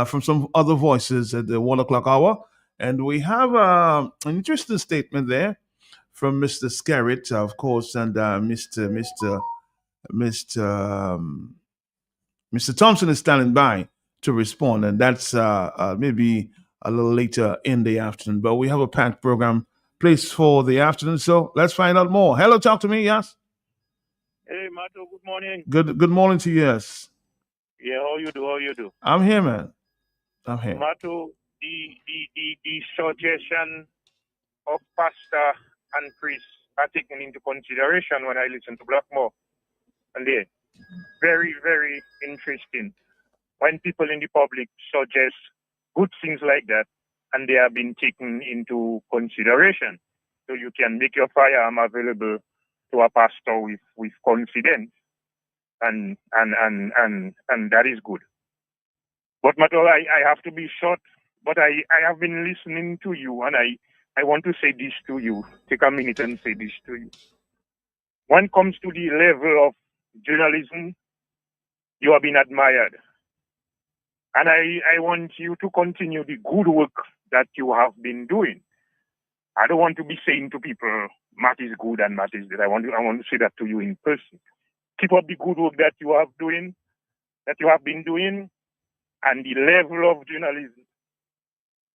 from some other voices at the 1 o'clock hour. And we have an interesting statement there from Mr. Scarrett, of course, and Mr. Thompson is standing by to respond, and that's maybe a little later in the afternoon. But we have a packed program placed for the afternoon, so let's find out more. Hello, talk to me. Yes. Hey, Mato, good morning. Good morning to you. Yes. Yeah, how you do? How you do? I'm here, man. I'm here. Mato, the suggestion of pastor and priest are taken into consideration when I listen to Blackmore, and they're very, very interesting. When people in the public suggest good things like that, and they have been taken into consideration, so you can make your firearm available to a pastor with confidence, and that is good. But Mato, I have to be short, but I have been listening to you, and I want to say this to you. Take a minute and say this to you. When it comes to the level of journalism, you have been admired. And I want you to continue the good work that you have been doing. I don't want to be saying to people, Matt is good and Matt is good. I want to say that to you in person. Keep up the good work that you have been doing, and the level of journalism.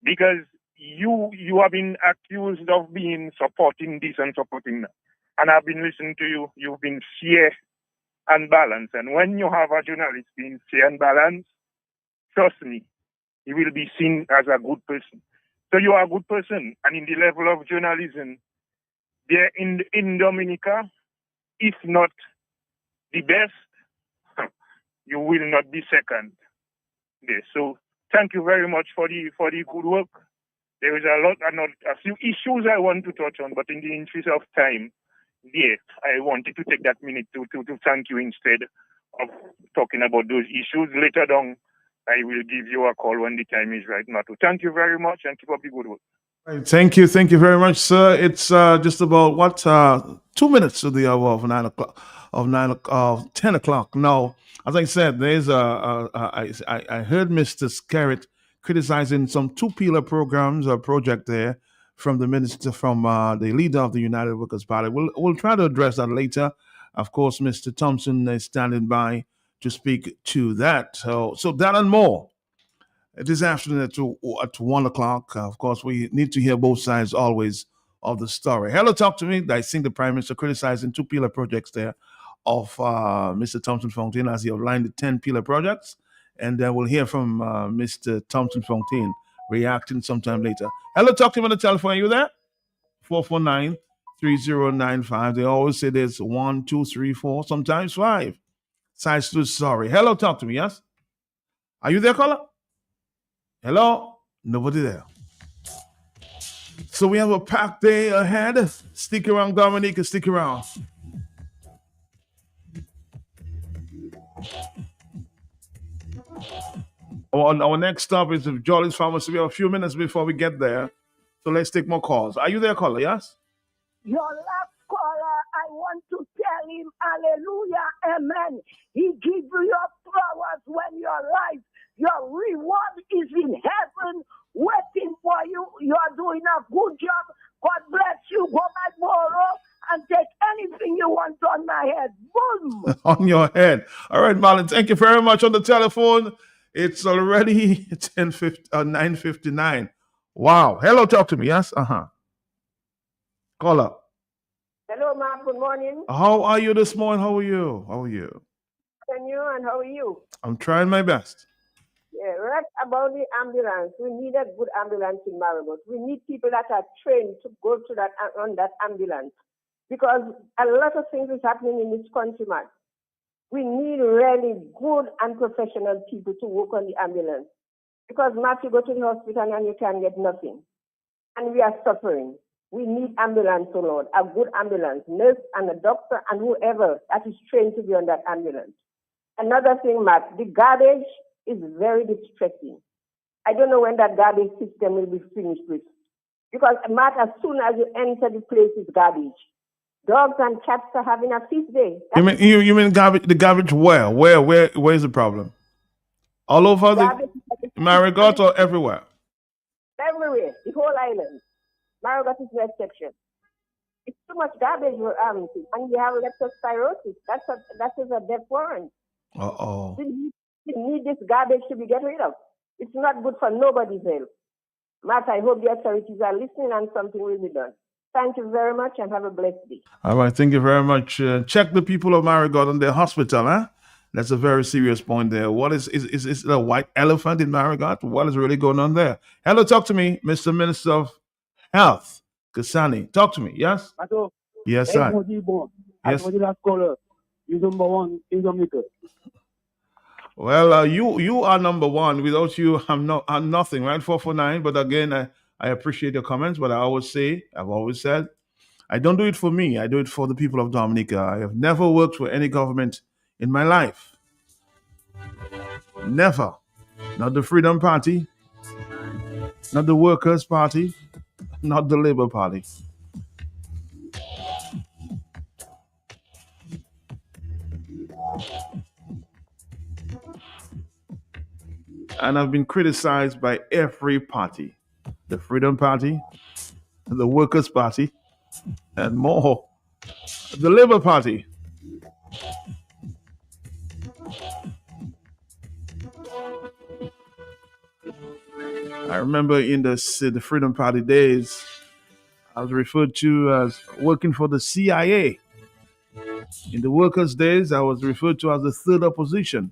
Because you have been accused of being supporting this and supporting that. And I've been listening to you. You've been fair and balanced. And when you have a journalist being fair and balanced, trust me, he will be seen as a good person. So you are a good person. And in the level of journalism, there in Dominica, if not the best, you will not be second there. So thank you very much for the good work. There is a few issues I want to touch on, but in the interest of time, yeah, I wanted to take that minute to thank you instead of talking about those issues. Later on, I will give you a call when the time is right, Mato. Thank you very much, and keep up the good work. Right, thank you very much, sir. It's just about 2 minutes to the hour of 9 o'clock, of 10 o'clock. Now, as I said, there's I heard Mr. Scarrett criticizing some two-pillar programs or project there from the minister, from the leader of the United Workers Party. We'll try to address that later. Of course, Mr. Thompson is standing by to speak to that. So that and more this afternoon at 1 o'clock. Of course, we need to hear both sides always of the story. Hello, talk to me. I think the Prime Minister criticizing two pillar projects there of Mr. Thompson Fontaine as he outlined the 10 pillar projects. And then we'll hear from Mr. Thompson Fontaine reacting sometime later. Hello, talk to me on the telephone. Are you there? 449 3095. They always say there's 1, 2, 3, 4, sometimes 5. Sides to sorry. Hello, talk to me. Yes? Are you there, caller? Hello? Nobody there. So we have a packed day ahead. Stick around, Dominica. Stick around. Our next stop is Jolly's Pharmacy. We have a few minutes before we get there. So let's take more calls. Are you there, caller? Yes? Your last caller, I want to tell him, hallelujah, amen. He gives you your flowers when you're alive. Your reward is in heaven waiting for you. You're doing a good job. God bless you. Go back tomorrow and take anything you want on my head. Boom. On your head. All right, Marlon. Thank you very much on the telephone. It's already 9:59. Wow. Hello, talk to me. Yes? Call up. Hello, ma'am. Good morning. How are you this morning? How are you? And you, and how are you? I'm trying my best. Yeah, right about the ambulance. We need a good ambulance in Maribor. We need people that are trained to go to that on that ambulance, because a lot of things is happening in this country, man. We need really good and professional people to work on the ambulance, because Matt, you go to the hospital and you can get nothing, and we are suffering. We need ambulance, oh Lord, a good ambulance, nurse and a doctor and whoever that is trained to be on that ambulance. Another thing, Matt, the garbage is very distressing. I don't know when that garbage system will be finished with. Because Matt, as soon as you enter the place, it's garbage. Dogs and cats are having a feast day. You mean garbage? The garbage where? Where is the problem? All over the Marigot or everywhere? Everywhere, the whole island. Marigot is no exception. It's too much garbage, and we have leptospirosis. That is a death warrant. Uh-oh. We need this garbage to be get rid of. It's not good for nobody's health. Matt, I hope the authorities are listening and something will be done. Thank you very much and have a blessed day. All right, thank you very much. Check the people of Marigot and their hospital, huh? That's a very serious point there. What is a white elephant in Marigot? What is really going on there? Hello, talk to me, Mr. Minister of Health, Kasani. Talk to me, yes? Yes, sir. Yes. You number one in Jamaica. Well, you are number one. Without you, I'm nothing, right? 449. But again, I appreciate your comments. But I've always said, I don't do it for me. I do it for the people of Dominica. I have never worked for any government in my life. Never. Not the Freedom Party, not the Workers' Party, not the Labour Party. And I've been criticized by every party. The Freedom Party, the Workers' Party, and more. The Labour Party. I remember in the Freedom Party days, I was referred to as working for the CIA. In the workers' days, I was referred to as the third opposition.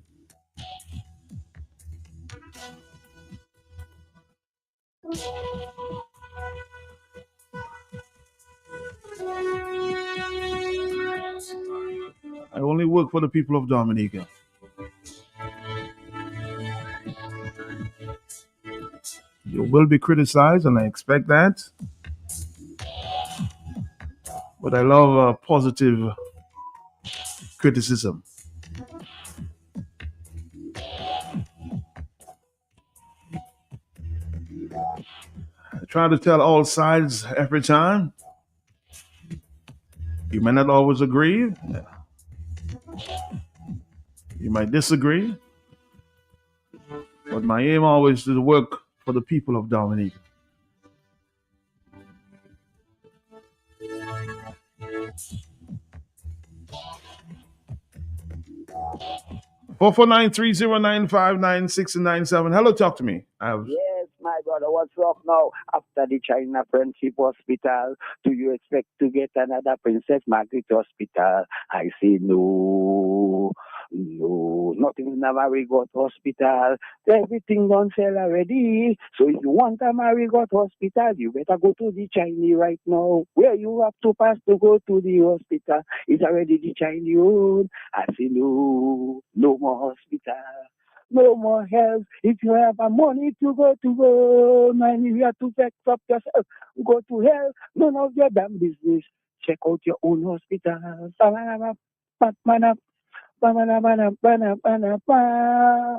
I only work for the people of Dominica. You will be criticized, and I expect that. But I love positive criticism. I try to tell all sides every time. You may not always agree. You might disagree. But my aim always is to work for the people of Dominica. Four 449-309-596-97. Hello, talk to me. Yes, my brother, what's up now? After the China Friendship Hospital, do you expect to get another Princess Margaret Hospital? I say no, nothing in a Marigot Hospital. Everything done sell already. So if you want a Marigot Hospital, you better go to the Chinese right now. Where you have to pass to go to the hospital, it's already the Chinese road. I say no more hospital. No more help. If you have a money to go, man, you have to fix up yourself. Go to hell. None of your damn business. Check out your own hospital.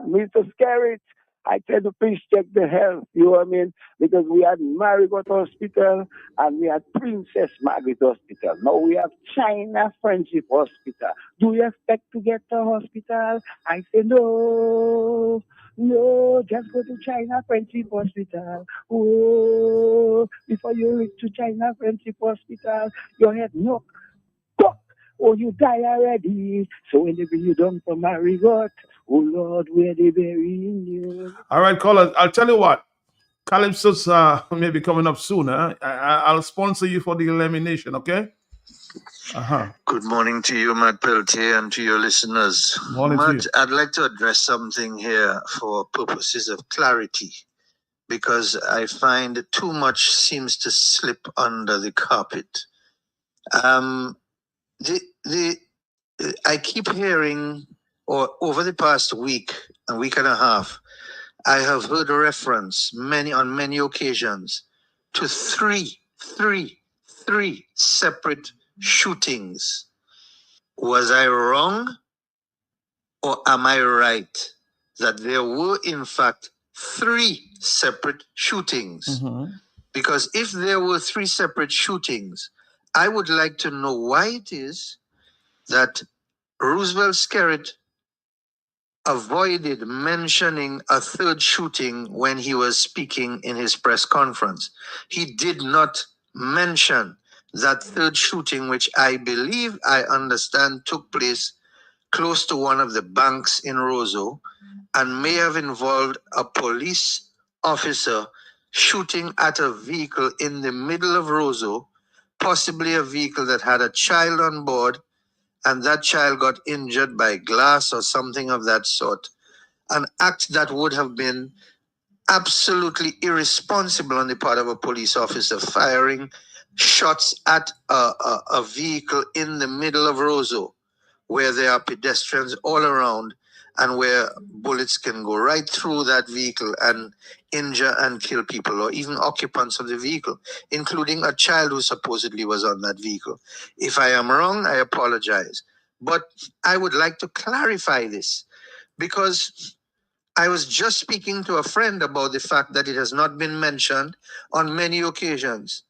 Mr. Scarrett, I tell you, please check the health, you know what I mean? Because we had Marigot Hospital and we had Princess Margaret Hospital. Now we have China Friendship Hospital. Do you expect to get a hospital? I say no, just go to China Friendship Hospital. Oh, before you reach to China Friendship Hospital, your head knock. Oh, you die already. So when they bring you down from Marigot, oh Lord, where they burying you? All right, caller. I'll tell you what. Calypso's may be coming up sooner. I'll sponsor you for the elimination, okay? Good morning to you, Matt Peltier, and to your listeners. Morning to you. Matt, I'd like to address something here for purposes of clarity, because I find too much seems to slip under the carpet. I keep hearing, or over the past week and a half, I have heard a reference on many occasions to three separate shootings. Was I wrong, or am I right? that there were, in fact, 3 separate shootings. Because if there were 3 separate shootings, I would like to know why it is that Roosevelt Skerritt avoided mentioning a 3rd shooting when he was speaking in his press conference. He did not mention that 3rd shooting, which I believe, I understand, took place close to one of the banks in Roseau and may have involved a police officer shooting at a vehicle in the middle of Roseau, possibly a vehicle that had a child on board, and that child got injured by glass or something of that sort. An act that would have been absolutely irresponsible on the part of a police officer, firing shots at a vehicle in the middle of Roseau, where there are pedestrians all around and where bullets can go right through that vehicle and injure and kill people, or even occupants of the vehicle, including a child who supposedly was on that vehicle. If I am wrong, I apologize. But I would like to clarify this, because I was just speaking to a friend about the fact that it has not been mentioned on many occasions,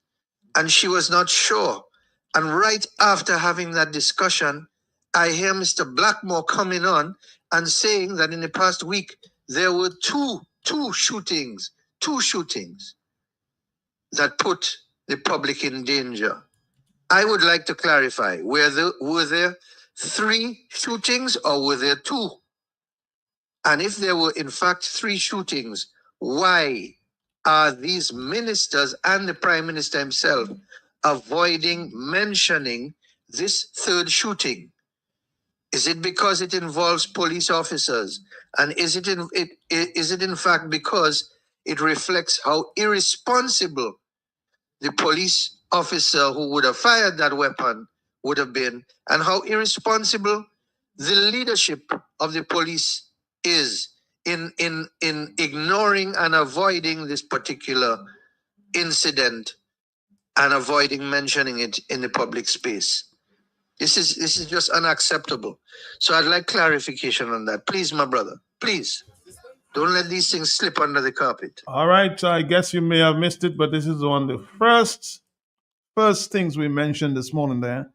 and she was not sure. And right after having that discussion, I hear Mr. Blackmore coming on and saying that in the past week there were two shootings that put the public in danger. I would like to clarify, were there 3 shootings or were there 2? And if there were in fact 3 shootings, why are these ministers and the Prime Minister himself avoiding mentioning this 3rd shooting? Is it because it involves police officers? And is it in fact because it reflects how irresponsible the police officer who would have fired that weapon would have been, and how irresponsible the leadership of the police is in ignoring and avoiding this particular incident and avoiding mentioning it in the public space? This is just unacceptable. So I'd like clarification on that. Please, my brother, please. Don't let these things slip under the carpet. All right, I guess you may have missed it, but this is one of the first things we mentioned this morning there.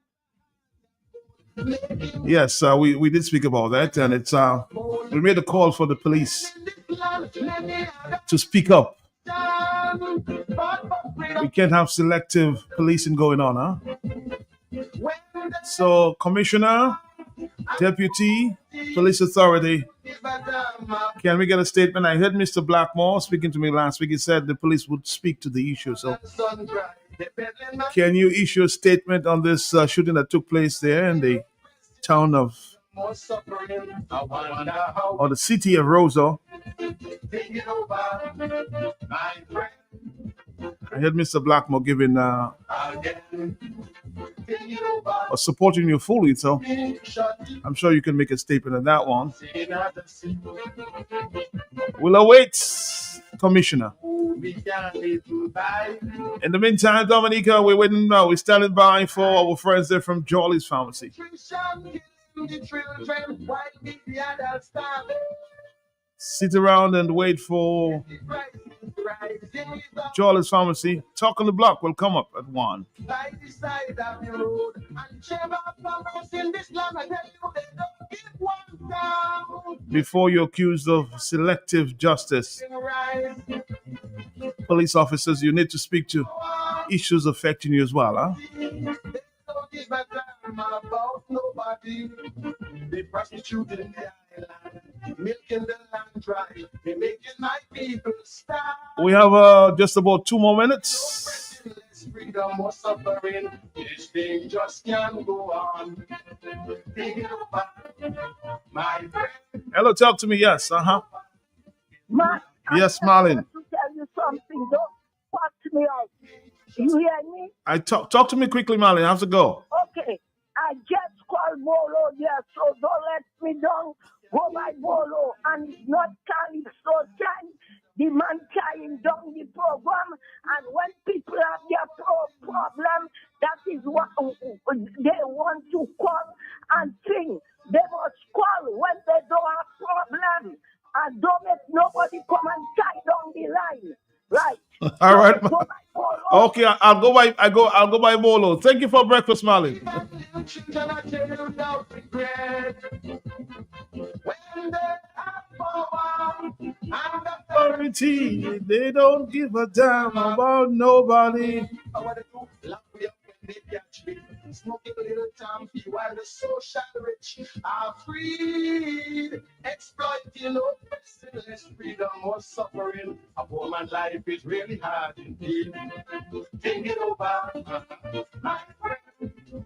Yes, we did speak about that, and it's we made a call for the police to speak up. We can't have selective policing going on, huh? So, Commissioner, Deputy, Police Authority, can we get a statement? I heard Mr. Blackmore speaking to me last week. He said the police would speak to the issue. So, can you issue a statement on this shooting that took place there in the town of, or the city of Roseau? I heard Mr. Blackmore giving or supporting you fully, so I'm sure you can make a statement on that one. We'll await, Commissioner. In the meantime, Dominica, we're waiting now. We're standing by for our friends there from Jolly's Pharmacy. Sit around and wait for Jolly's Pharmacy. Talk on the Block will come up at 1. Before you're accused of selective justice, police officers, you need to speak to issues affecting you as well, huh? They prostituting the island, milking the land dry, they making my people starve. We have just about 2 more minutes. Freedom or suffering, this thing just can't go on. My friend. Hello, talk to me. Yes, Yes, Marlon. To tell you something, don't fuck me out. You hear me? Talk to me quickly, Marlon. I have to go. Okay. I just called Bolo there, so don't let me down. Go by Bolo, and it's not Calypso time. The man tying down the program, and when people have their problem, that is what they want to call and sing. They must call when they don't have problem. And Nobody come and tie down the line. Right. All So right. let's go by Polo. Okay, I'll go by Bolo. Thank you for breakfast, Molly. Authority, they don't give a damn about nobody. Smoking a little tampy while the social rich are freed. Exploiting oppressing, freedom or suffering. A poor man's life is really hard indeed. Think it over, my friend.